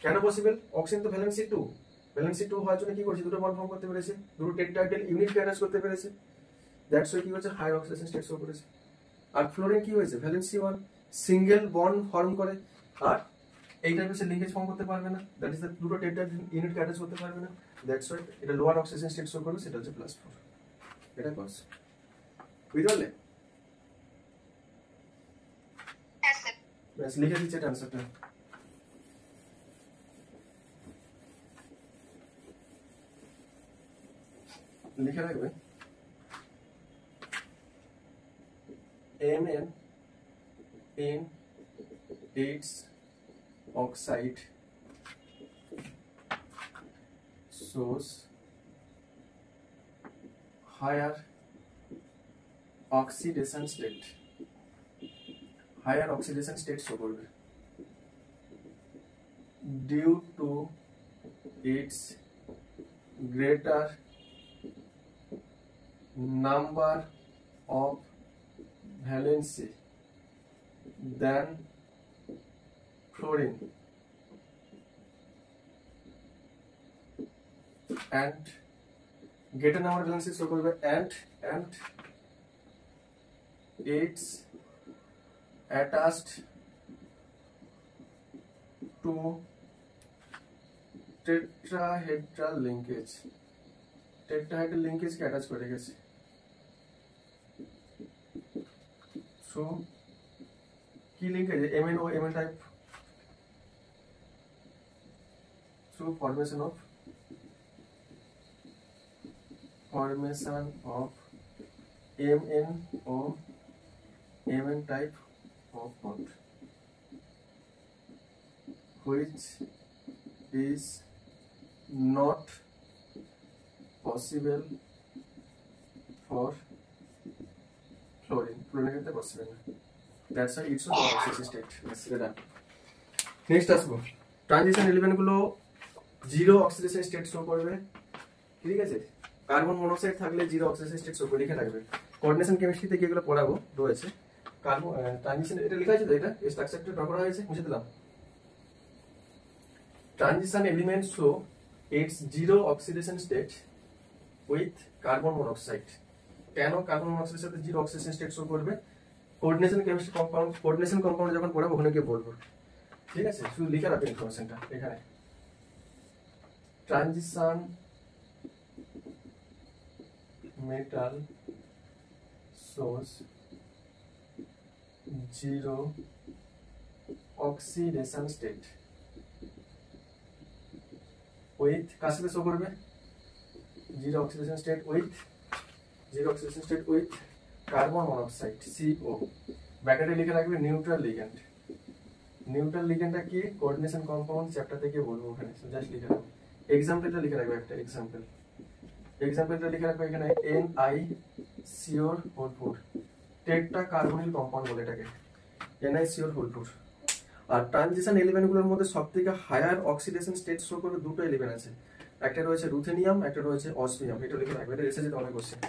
কেন পসিবল? অক্সিজেন তো ভ্যালেন্সি 2, ভ্যালেন্সি 2 হওয়ার জন্য কি করছে? দুটো বন্ড ফর্ম করতে পেরেছে, দুটো টেট্রাহেড্রাল ইউনিটকে অ্যাটাচ করতে পেরেছে, দ্যাটস ওয়াই কি হচ্ছে? হায়ার অক্সিডেশন স্টেট শো করেছে। আর ফ্লোরিন কি হয়েছে? ভ্যালেন্সি 1 সিঙ্গেল বন্ড ফর্ম করে, আর এই টাইপের সে লিঙ্কেজ ফর্ম করতে পারবে না, দ্যাট ইজ দ্য দুটো টেট্রা ইউনিট অ্যাটাচ করতে পারবে না, দ্যাটস ওয়াই এটা লোয়ার অক্সিজেন স্টেট শো করবে, সেটা হচ্ছে +4। এটা কজ বুঝতে পারলে? হ্যাঁ স্যার। ব্যাস লিখে দিচ্ছে এটা অ্যান্সারটা। লিখে রাখবে Mn in its oxide shows higher oxidation state, higher oxidation state show করবে due to its greater number of valency than fluorine and greater number of valency show করবে and it's attached to tetrahedral linkage, tetrahedral linkage K attach করে গেছে। So কি linkage MnO Mn type, so formation of MnO Mn type of bond which is not possible for fluorine, fluorine ক্ষেত্রে possible না, that's why it's a oxidation state। Next আসবো, transition element গুলো zero oxidation state show করবে, ঠিক আছে? Carbon monoxide থাকলে zero oxidation state show করে লিখে রাখবে। কোঅর্ডিনেশন কেমিস্ট্রিতে এগুলো পড়াবো রয়েছে। কার্বন ট্রানজিশন এটা লেখা আছে তো, এটা এই স্ট্রাকচারটা ড্র করা হয়েছে, মুছে দিলাম। Transition element show it's zero oxidation state with carbon monoxide. কেন কার্বন মনোক্সাইডের সাথে জিরো অক্সিডেশন স্টেট শো করবে? Coordination chemistry compound, coordination compound যখন পড়াবো ওখানে গিয়ে বলবো, ঠিক আছে? শুধু লিখে রাখবে ইনফরমেশনটা এখানে। Transition metal shows zero oxidation state with কার সাথে শো করবে? Zero oxidation state with carbon monoxide CO। ব্র্যাকেটে লিখে রাখবে নিউট্রাল লিগ্যান্ড। নিউট্রাল লিগ্যান্ডটা কি? কোঅর্ডিনেশন কম্পাউন্ড চ্যাপ্টার থেকে বলবো ওখানে, জাস্ট লিখে রাখবে। এক্সাম্পলটা লিখে রাখবে, একটা এক্সাম্পলটা লিখে রাখবে এখানে NiCO4, টেট্রা কার্বনিল কম্পাউন্ড বলে এটাকে, NiCO4। আর ট্রানজিশন এলিমেন্ট গুলোর মধ্যে সবথেকে হায়ার অক্সিডেশন স্টেট শো করে দুটো এলিমেন্ট আছে, একটা রয়েছে রুথেনিয়াম, একটা রয়েছে অসমিয়াম। এটা লিখে রাখবে, এটা এসেছে অনেক কোশ্চেন।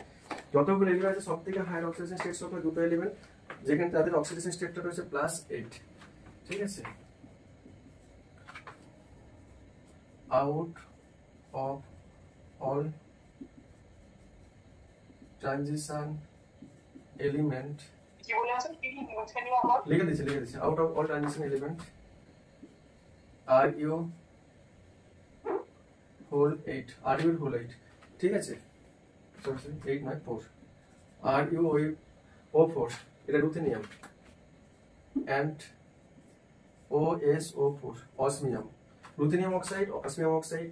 যতগুলো এলিমেন্ট আছে সবথেকে হায়ার অক্সিডেশন স্টেট শো করে দুটো এলিমেন্ট, যেখানে তাদের অক্সিডেশন স্টেটটা রয়েছে +8, ঠিক আছে? Out of all transition element, কি বলে আছে কি কি মুছে নিও আমার লিখে দিয়েছে out of all transition element RU হোল 8, RU হোল 8, ঠিক আছে? সরি 8 নয় 4, RuO4 এটা ruthenium, and OSO4 osmium. Ruthenium oxide, osmium oxide,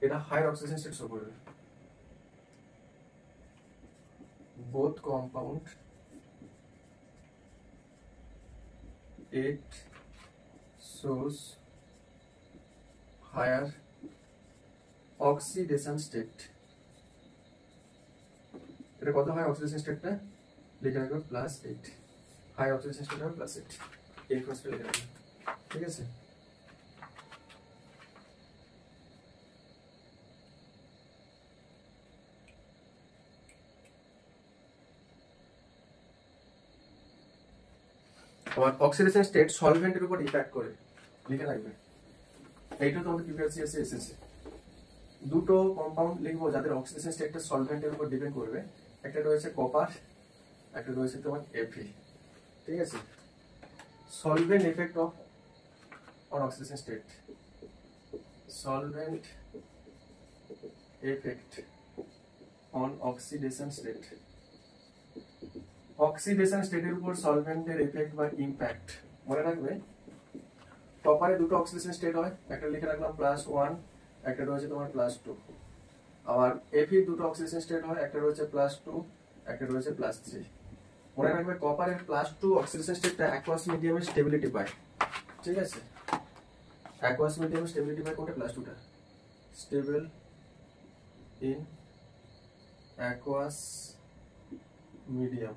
এটা হায়ার অক্সিডেশন স্টেট শো করবে। both compound it shows higher oxidation state। এটা কত হয় অক্সিডেশন স্টেটটা? লিখে রাখবে +8, হাই অক্সিডেশন স্টেট হবে +8, এই ফার্স্টে লিখে রাখবে, ঠিক আছে? আর অক্সিডেশন স্টেট সলভেন্টের উপর ইফেক্ট করে, লিখে রাখবে। এইটা তোমাদের প্রিভিয়াস এসেছে। দুটো কম্পাউন্ড লিখবো যাদের অক্সিডেশন স্টেটটা সলভেন্টের উপর ডিপেন্ড করবে, একটা রয়েছে কপার, একটা রয়েছে তোমার Fe, ঠিক আছে? Solvent effect of on oxidation state. Solvent effect on oxidation state. Oxidation স্টেটের উপর সলভেন্টের এফেক্ট বা ইম্প্যাক্ট মনে রাখবে। কপারে দুটো অক্সিডেশন স্টেট হয়, একটা লিখে রাখলাম +1, একটা রয়েছে তোমার +2। আবার এফি দুটো অক্সিডেশন স্টেট হয়, একটা রয়েছে +2, একটা রয়েছে +3। মনে রাখবে কপারের +2 অক্সিডেশন স্টেটটা অ্যাকুয়াস মিডিয়ামে স্টেবিলিটি পায়, ঠিক আছে? অ্যাকুয়াস মিডিয়ামে স্টেবিলিটি পায় কোনটা? +2টা স্টেবল ইন অ্যাকুয়াস মিডিয়াম।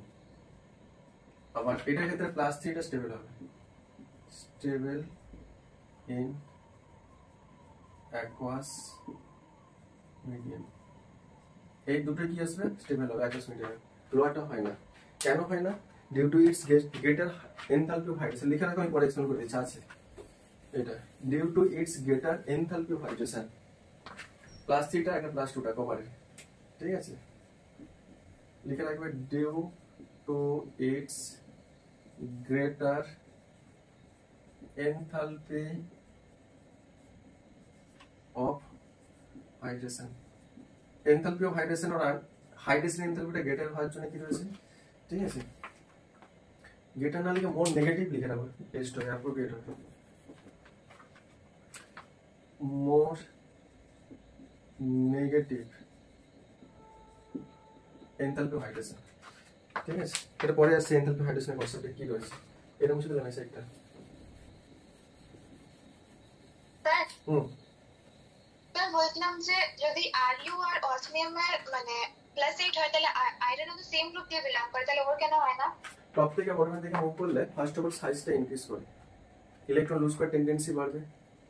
আবার এটার ক্ষেত্রে +3টা স্টেবল হবে, স্টেবল ইন অ্যাকুয়াস মিডিয়াম। এই দুটো কি আসবে? স্টেবল হবে অ্যাকুয়াস মিডিয়ামে। লোয়ারটা হয় না, কেন হয় না? Due to its greater enthalpy of hydration. লিখে রাখো, আমি পরে এক্সপ্লেন করে দিচ্ছি, আছে এটা। Due to its greater enthalpy of hydration, +3টা একটা +2টা কপারে, ঠিক আছে? লিখে রাখবে due to its greater enthalpy of hydration. Enthalpy of hydration আর হাইড্রেশন এনথালপিটা গ্রেটার হওয়ার জন্য কি রয়েছে, ঠিক আছে? গ্রেটার না লিখে মোর নেগেটিভ লিখে রাখবে, বেস্ট হবে, অ্যাপ্রোপ্রিয়েট হবে। মোর নেগেটিভ এনথালপি অফ হাইড্রেশন, ঠিক আছে? এটা পরে আসছে এনথালপি অফ হাইড্রেশনের কনসেপ্টে কি রয়েছে, এটা মুছে দিলাম এই সাইডটা। স্যার হুম, স্যার বলছিলাম যে যদি আরইউ আর অসমিয়ামের মানে +8 হয় তাহলে আয়রন তো সেম গ্রুপ দিয়ে বিলং করে, তাহলে ওর কেন হয় না? টপ থেকে বটমের দিকে মুভ করলে ফার্স্ট অফ অল সাইজটা ইনক্রিজ করে, ইলেকট্রন লুজ করার টেন্ডেন্সি বাড়বে।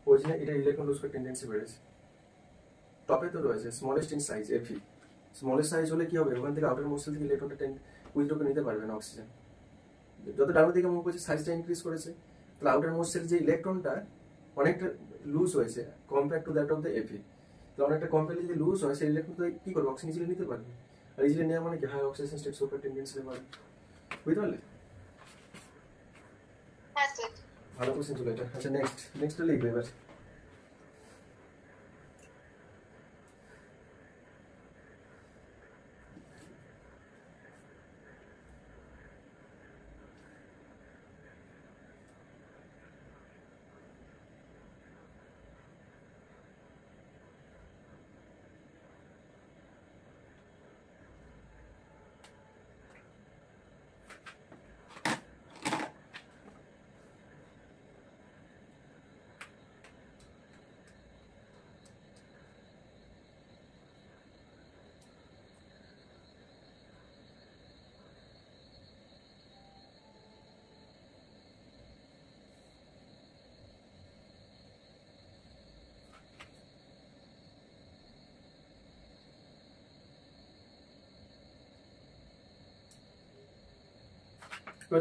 ওই জন্য এটা ইলেকট্রন লুজ করার টেন্ডেন্সি বেড়েছে। টপে তো রয়েছে smallest in size F E. Smallest size হলে কি হবে? ওখান থেকে আউটার মোস্ট থেকে ইলেকট্রনটা উইথড্র করে নিতে পারবে না অক্সিজেন। যত ডাউনের দিকে মুভ করছে সাইজটা ইনক্রিজ করেছে, তাহলে আউটার মোস্ট সেল যে ইলেকট্রনটা অনেকটা লুজ হয়েছে compare to that of the F E. তাহলে অনেকটা কম্পেয়ার যদি লুজ হয়, সেই ইলেকট্রন তো কি করবে? অক্সিজেন ইজিলি নিতে পারবে। আর ইজিলি নেওয়া মানে কি? High oxygen state super tendency বাড়বে। বুঝতে পারলে? হ্যাঁ স্যার। ভালো কোশ্চেন ছিল এটা। আচ্ছা নেক্সট লিখবে এবার।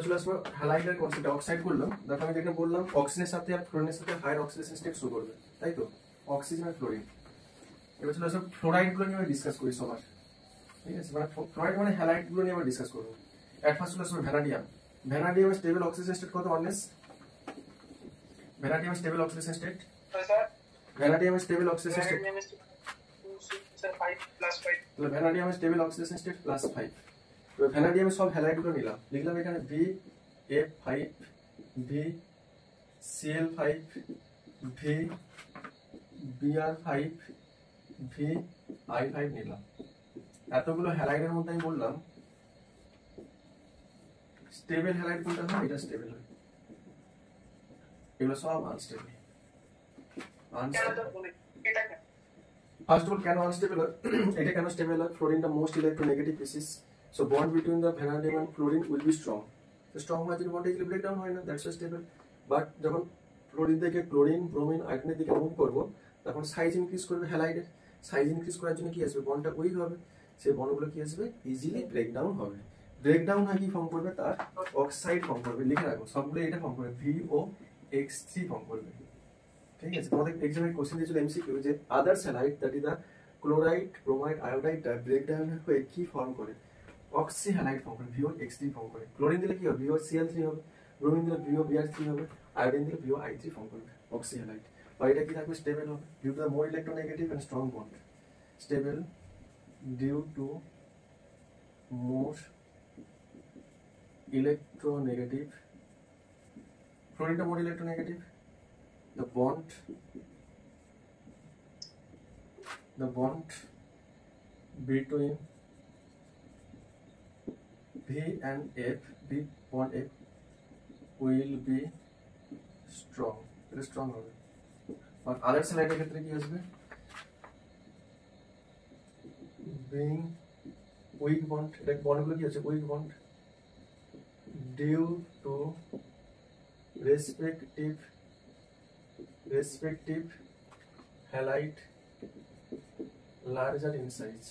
চলে আসবো হ্যালাইডের কনসেপ্ট। অক্সাইড করলাম, দেখো আমি যেখানে বললাম অক্সিজেনের সাথে আর ফ্লোরিনের সাথে হায়ার অক্সিডেশন স্টেট শো করবে, তাই তো? অক্সিজেন আর ফ্লোরিন। এবার চলে আসবো ফ্লোরাইড গুলো নিয়ে ডিসকাস করি সবার, ঠিক আছে? মানে ফ্লোরাইড মানে হ্যালাইড গুলো নিয়ে আমরা ডিসকাস করবো। এট ফার্স্ট চলে আসবো ভ্যানাডিয়াম। ভ্যানাডিয়ামের স্টেবল অক্সিজেন স্টেট কত? অনলেস ভ্যানাডিয়ামের স্টেবল অক্সিজেন স্টেট, স্যার ভ্যানাডিয়ামের স্টেবল অক্সিজেন স্টেট, স্যার 5 +5 তাহলে ভ্যানাডিয়ামের স্টেবল অক্সিডেশন স্টেট +5। এবার ভ্যানাডিয়ামের সব হ্যালাইড গুলো নিলাম, লিখলাম এখানে VF5, VCl5, VBr5, VI5 নিলাম। এতগুলো হ্যালাইডের মধ্যে আমি বললাম স্টেবল হ্যালাইড কোনটা হয়? এটা স্টেবল হয়, এগুলো সব আনস্টেবল। এটা কেন? First of all, কেন আনস্টেবল হয়? এটা কেন স্টেবল হয়? ফ্লোরিনটা most electronegative species, so bond between the vanadium and fluorine will be strong. তো স্ট্রং হওয়ার জন্য বন্ড ইজিলি ব্রেকডাউন হয় না, দ্যাটস স্টেবল। বাট যখন ফ্লোরিন থেকে ক্লোরিন, ব্রোমিন, আয়োডিনের দিকে মুভ করবো, তখন সাইজ ইনক্রিজ করবে হ্যালাইডের। সাইজ ইনক্রিজ করার জন্য কি আসবে? বন্ডটা উইক হবে, সেই বন্ডগুলো কি আসবে? ইজিলি ব্রেকডাউন হবে। ব্রেকডাউন হয় কি ফর্ম করবে? তার অক্সাইড ফর্ম করবে। লিখে রাখো সবগুলো এটা ফর্ম করবে, VOX3 ফর্ম করবে, ঠিক আছে? তোমাদের এক্সামে কোশ্চেন দিয়েছিল এমসিকিউ যে others halide that is the chloride, bromide, আয়োডাইডটা ব্রেকডাউন হয়ে কি ফর্ম করে? অক্সি হ্যালাইড ফর্ম করে, VOX3 ফর্ম করে। ক্লোরিন দিলে কি হবে? VOCl3 হবে, ব্রোমিন দিলে VOBr3 হবে, আয়োডিন দিলে VOI3 ফর্ম করবে। Oxy halide. আর এটা কি থাকবে? স্টেবল হবে due to the more electronegative and strong bond. Stable due to more electronegative, fluorine more electronegative, the bond between V and F, V bond F will be strong, এটা strong হবে। আর আদার স্যালাইডের ক্ষেত্রে কি আসবে? being weak bond, এটা বন্ডগুলো কি আছে? weak bond due to respective halide larger in size।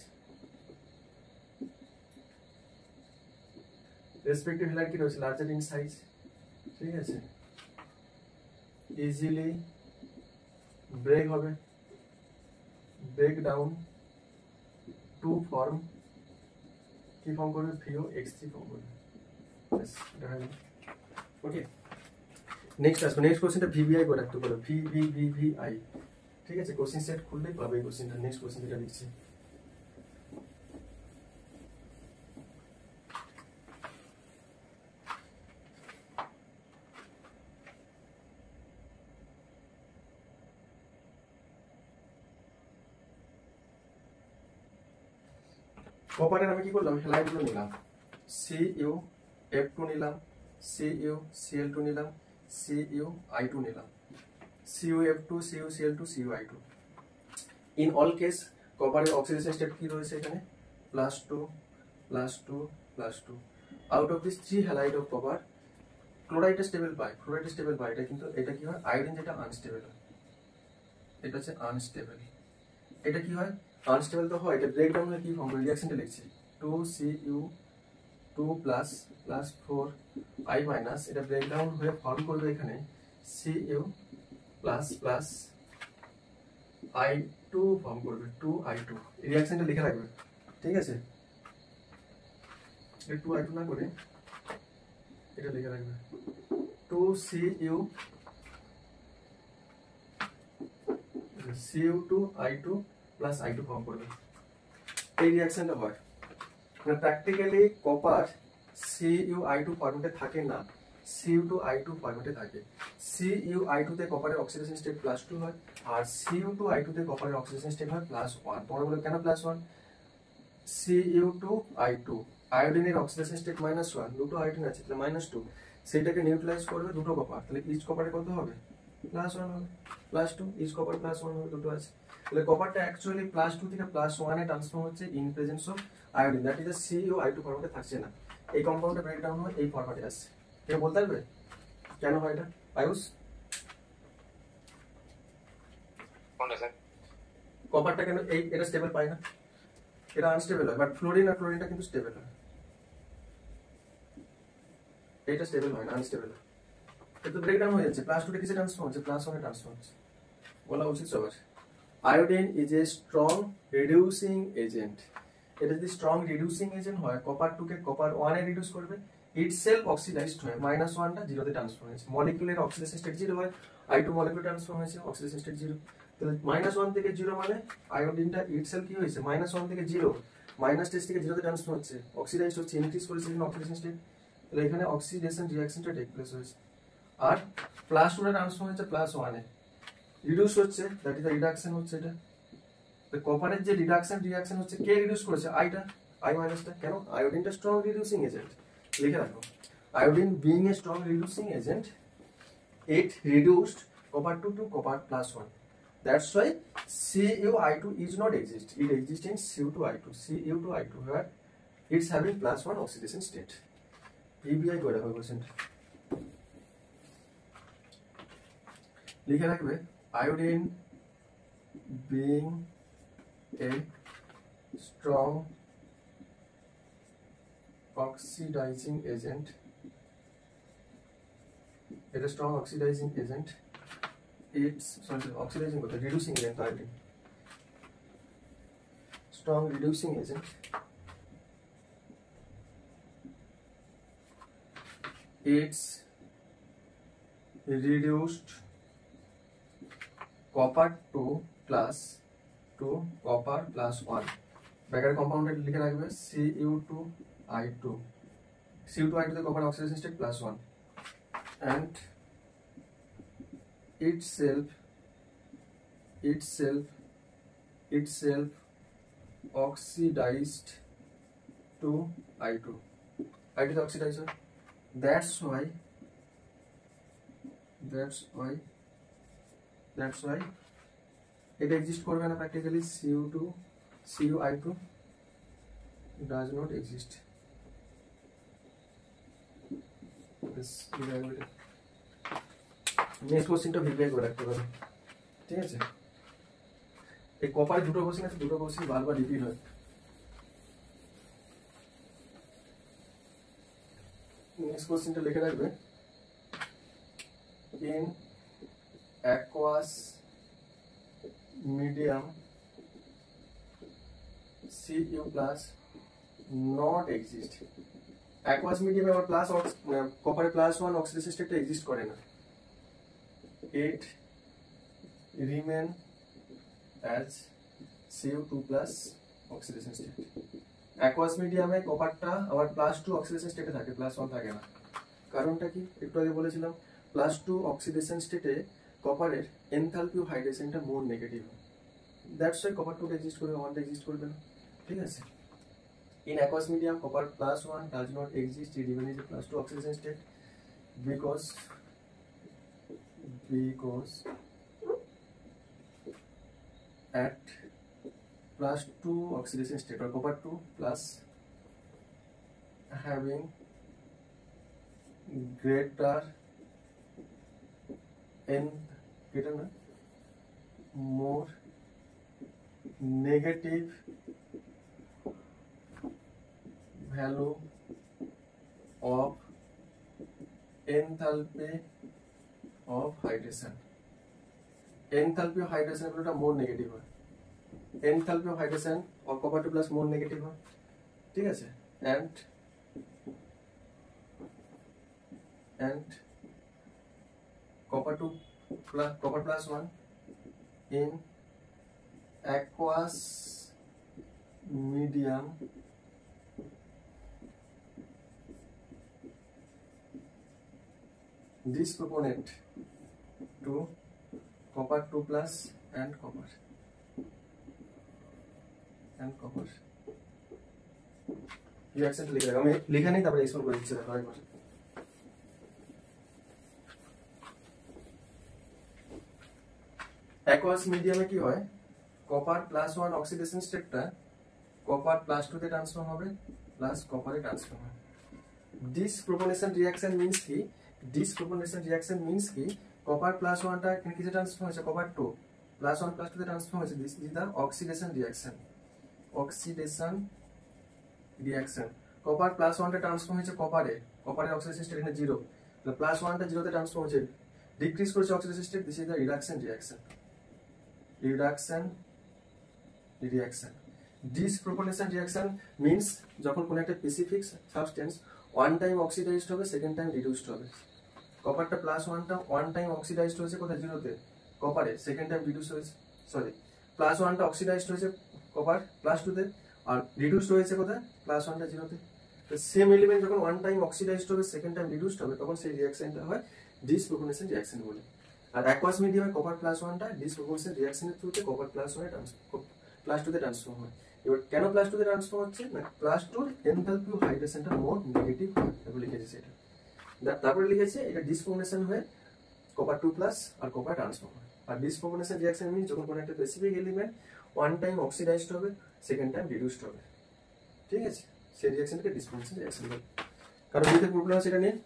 respective halide কি রয়েছে? larger in size, ঠিক আছে। easily break হবে, break down to form কি ফর্ম করবে? VOX3 ফর্ম করবে। ওকে, নেক্সট আসবে। নেক্সট কোশ্চেনটা ভিভিআই করে রাখতে পারো, ভিভিভিভিআই, ঠিক আছে। কোশ্চেন সেট খুললেই পাবে এই কোশ্চেনটা। নেক্সট কোশ্চেন যেটা লিখছি, কপারের আমি কি করলাম? হ্যালাইডগুলো নিলাম, CuF2 নিলাম, CuCl2 নিলাম, CuI2 নিলাম, CuF2, CuCl2, CuI2। In all case কপারের অক্সিডেশন স্টেট কি রয়েছে এখানে? +2 +2 +2। Out of this 3 halide of copper ক্লোরাইডটা স্টেবল পায়, ক্লোরাইড স্টেবল পায়। এটা কিন্তু এটা কি হয়? আয়োডিন যেটা আনস্টেবল হয়, এটা হচ্ছে আনস্টেবল। এটা কি হয়? আনস্টেবল তো হয়, এটা ব্রেকডাউন হয়ে কি ফর্ম করে? রিঅ্যাকশনটা লিখছি 2Cu2 প্লাস 4I মাইনাস, এটা ব্রেকডাউন হয়ে ফর্ম করবে এখানে Cu plus plus I2 form করবে 2I2। রিঅ্যাকশনটা লিখে রাখবে, ঠিক আছে। এটা 2I2 না করে এটা লিখে রাখবে 2Cu2I2 প্লাস I2 ফর্ম করবে। এই রিঅ্যাকশনটা হয় মানে প্র্যাকটিক্যালি কপার CuI2 ফরম্যাটে থাকে না, Cu2I2 ফরম্যাটে থাকে। Cu2I2 তে কপারের অক্সিডেশন স্টেট +2 হয়, আর Cu2I2 তে কপারের অক্সিডেশন স্টেট হয় +1। তোমরা বলো কেন +1? Cu2I2 আয়োডিনের অক্সিডেশন স্টেট -1, দুটো আয়োডিন আছে তাহলে -2, সেটাকে নিউট্রালাইজ করবে দুটো কপার, তাহলে ইচ কপারে কত হবে? +1 হবে, +2, ইচ কপার +1 হবে, দুটো আছে। তাহলে কপারটা অ্যাকচুয়ালি +2 থেকে +1 এ ট্রান্সফর্ম হচ্ছে in presence of iodine, that is CuI2 ফরম্যাটে থাকছে না। এই কম্পাউন্ডটা ব্রেকডাউন হয় এই ফরম্যাটে আসছে। এটা বলতে পারবে কেন হয় এটা? আয়ুষ, কোনটা স্যার? কপারটা কেন এটা স্টেবল পায় না? এটা আনস্টেবল হয়, বাট ফ্লোরিন আর ক্লোরিনটা কিন্তু স্টেবল হয়। এটা স্টেবল হয় না, আনস্টেবল হয়। এটা ব্রেকডাউন হয়ে যাচ্ছে, +2 টা কিসে ট্রান্সফর্ম হচ্ছে? +1 এ ট্রান্সফর্ম হচ্ছে। বলা উচিত সবার। Iodine is a strong reducing agent. এটা যদি স্ট্রং রিডিউসিং এজেন্ট হয়, কপার 2 কে কপার 1 এ রিডিউস করবে, ইটসেলফ অক্সিডাইজড হয়, -1 টা 0 তে ট্রান্সফর্ম হয়েছে। মলিকিউলের অক্সিডেশন স্টেট 0 হয়, I2 মলিকিউল ট্রান্সফর্ম হয়েছে, অক্সিডেশন স্টেট 0। তাহলে -1 থেকে 0 মানে আয়োডিনটা ইটসেলফ কি হয়েছে? -1 থেকে 0, মাইনাস টেস্ট থেকে 0 তে ট্রান্সফর্ম হচ্ছে, অক্সিডাইজড হচ্ছে, ইনক্রিজ করেছে এখানে অক্সিডেশন স্টেট। তাহলে এখানে অক্সিডেশন রিঅ্যাকশনটা টেক প্লেস হয়েছে। আর +2 এ ট্রান্সফর্ম হচ্ছে +1 এ, রিডিউস হচ্ছে, দ্যাট ইজ দ্য রিডাকশন হচ্ছে এটা। তো কপারের যে রিডাকশন হচ্ছে, কে রিডিউস করেছে? আইটা, I মাইনাসটা। কেন? আয়োডিনটা স্ট্রং রিডিউসিং এজেন্ট, লিখে রাখো। Iodine being a strong reducing agent, it reduced copper 2 to copper +1. That's why Cu2I2 is not exist. It exists in Cu2I2 where it's having +1 oxidation state. VBI করে রাখো question লিখে রাখবে। Iodine being a strong oxidizing agent, it is strong oxidizing agent, it's oxidizing what? Reducing agent, iodine. Strong reducing agent, it's reduced copper 2 plus 2 copper plus 1 bracket কম্পাউন্ডে লিখে রাখবে Cu2I2 Cu2I2 তে copper oxidation state +1 and itself oxidized to I2 is oxidizer. That's why it exists করবে না practically Cu2I2 does not exist. Next কোশ্চেনটা VVI করে রাখতে পারো, ঠিক আছে? এই কপারে দুটো কোশ্চেন আছে, দুটো কোশ্চেন বারবার রিপিট হয়। নেক্সট কোশ্চেনটা লিখে রাখবে, in aqueous medium Cu plus not exist. aqueous medium আবার প্লাস কপারে +1 অক্সিডেশন স্টেটটা এক্সিস্ট করে না। it remain as Cu2 plus oxidation state. aqueous medium-এ কপারটা আবার +2 অক্সিডেশন স্টেটে থাকে, +1 থাকে না। কারণটা কি একটু আগে বলেছিলাম, +2 অক্সিডেশন স্টেটে কপারের এনথালপি অফ হাইড্রেশনটা মোর নেগেটিভ হয়। দ্যাটস ওয়াই কপার 2 এক্সিস্ট করবে, 1 এক্সিস্ট করবে না, ঠিক আছে? In aqueous medium, copper +1 does not exist. It remains a +2 oxidation state because at +2 oxidation state or copper 2 plus having greater more negative value of enthalpy of hydration. Enthalpy of hydration পুরোটা মোর negative হয়। enthalpy of hydration of copper 2 plus more negative হয়, ঠিক আছে? and copper 2 plus copper +1 in aqueous medium disproportionate to copper 2 plus and copper reaction লিখে রাখো, আমি লিখে নেই তারপরে এক্সপ্লেন করে দিচ্ছি। দেখো একবার aqueous medium-এ কি হয়, কপার +1 অক্সিডেশন স্টেটটা কপার +2 তে ট্রান্সফর্ম হবে, প্লাস কপারে ট্রান্সফর্ম হবে। ডিসপ্রপোর্শন রিঅ্যাকশন মিন্স কি কপার +1টা এখানে কিসে ট্রান্সফর্ম হয়েছে, কপার 2 +1 +2 তে ট্রান্সফর্ম হয়েছে। This is the oxidation reaction. Copper +1টা ট্রান্সফর্ম হয়েছে কপারের অক্সিডেশন স্টেট এখানে 0, তাহলে +1টা 0 তে ট্রান্সফর্ম হয়েছে, ডিক্রিজ করেছে oxidation state. This is the reduction reaction. Disproportion reaction means যখন কোনো একটা specific substance one time oxidized হবে, সেকেন্ড টাইম রিডিউসড হবে। কপারটা +1টা ওয়ান টাইম অক্সিডাইজড হয়েছে কোথায়, 0-তে কপারে, সেকেন্ড টাইম রিডিউস হয়েছে, সরি +1টা অক্সিডাইজড হয়েছে কপার +2-তে, আর রিডিউসড হয়েছে কোথায়, +1টা 0-তে। তো সেম এলিমেন্ট যখন ওয়ান টাইম অক্সিডাইজড হবে, সেকেন্ড টাইম রিডিউসড হবে, তখন সেই রিঅ্যাকশনটা হয় ডিসপ্রপোর্শন রিঅ্যাকশন বলে। আর aqueous medium-এ কপার +1টা ডিসপ্রপোর্শন রিঅ্যাকশনের থ্রুতে কপার +1-এ +2-তে ট্রান্সফর্ম হয়। এবার কেন +2-তে ট্রান্সফর্ম হচ্ছে না, +2-র এনথালপি অফ হাইড্রেশনটা মোর নেগেটিভ হয়, তারপর লিখেছে সেটা। তারপরে লিখেছে এটা ডিসপ্রপোর্শন হয়ে কপার 2 প্লাস আর কপার ট্রান্সফর্ম হয়। আর ডিসপ্রপোর্শন রিঅ্যাকশন মিন্স যখন কোনো একটা specific element one time oxidized হবে, সেকেন্ড টাইম রিডিউসড হবে, ঠিক আছে? সেই রিঅ্যাকশনটাকে ডিসপ্রপোর্শন রিঅ্যাকশন বলে। কারণ এতে প্রবলেম আছে এটা নিয়ে।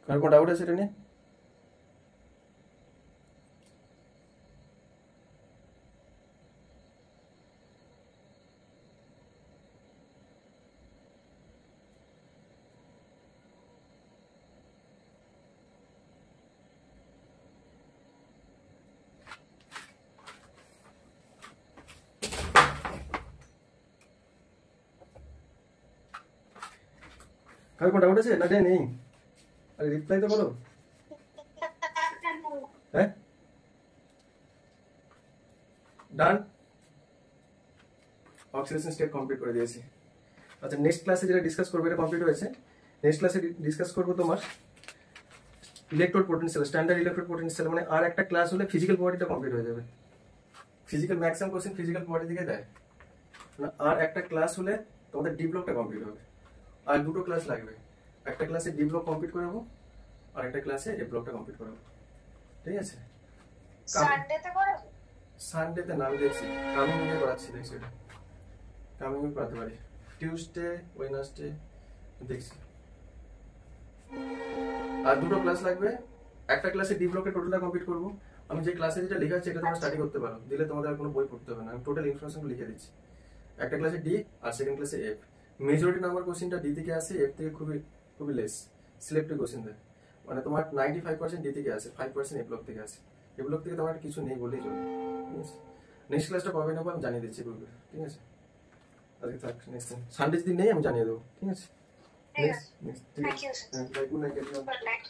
আর কোনো ডাউট আছে এটা নিয়ে? কারো কোনো ডাউট আছে না? নেই? আরে রিপ্লাই তো করো। হ্যাঁ, ডান, অক্সিডেশন স্টেট কমপ্লিট করে দিয়েছি। আচ্ছা, নেক্সট ক্লাসে যেটা ডিসকাস করবো এটা কমপ্লিট হয়েছে। নেক্সট ক্লাসে ডিসকাস করবো তোমার electrode potential, standard electrode potential, মানে আর একটা ক্লাস হলে ফিজিক্যাল প্রপার্টিটা কমপ্লিট হয়ে যাবে। Physical maximum question physical property দিকে দেয় না, আর একটা ক্লাস হলে তোমাদের ডি ব্লকটা কমপ্লিট হবে। আর দুটো ক্লাস লাগবে, একটা ক্লাসে ডি ব্লক কমপ্লিট করাবো আর একটা ক্লাসে এ ব্লকটা কমপ্লিট করাবো, ঠিক আছে? সানডেতে করো? সানডেতে নাম দেখছি, কামিং উইকে করাচ্ছি, দেখছি এটা কামিং উইক করাতে পারি, টিউসডে ওয়েডনেসডে দেখছি। আর দুটো ক্লাস লাগবে, একটা ক্লাসে ডি ব্লকের টোটালটা কমপ্লিট করবো। আমি যে ক্লাসে যেটা লেখা আছে এটা তোমরা স্টাডি করতে পারো, দিলে তোমাদের আর কোনো বই পড়তে হবে না, আমি টোটাল ইনফরমেশন লিখে দিচ্ছি। একটা ক্লাসে ডি আর সেকেন্ড ক্লাসে এফ। মেজরিটি নাম্বার কোশ্চেনটা ডি থেকে আসে, এফ থেকে খুবই খুবই লেস সিলেক্টিভ কোশ্চেন দেয়, মানে তোমার 95% ডি থেকে আসে, 5% এ ব্লক থেকে আসে। এ ব্লক থেকে তোমার কিছু নেই বললেই চলে, ঠিক আছে? নেক্সট ক্লাসটা কবে নেবো আমি জানিয়ে দিচ্ছি গ্রুপে, ঠিক আছে? আজকে থাক, নেক্সট দিন সানডে দিন নেই আমি জানিয়ে দেবো, ঠিক আছে? ঠিক আছে। Next Thank you, sir. Good night. Good night.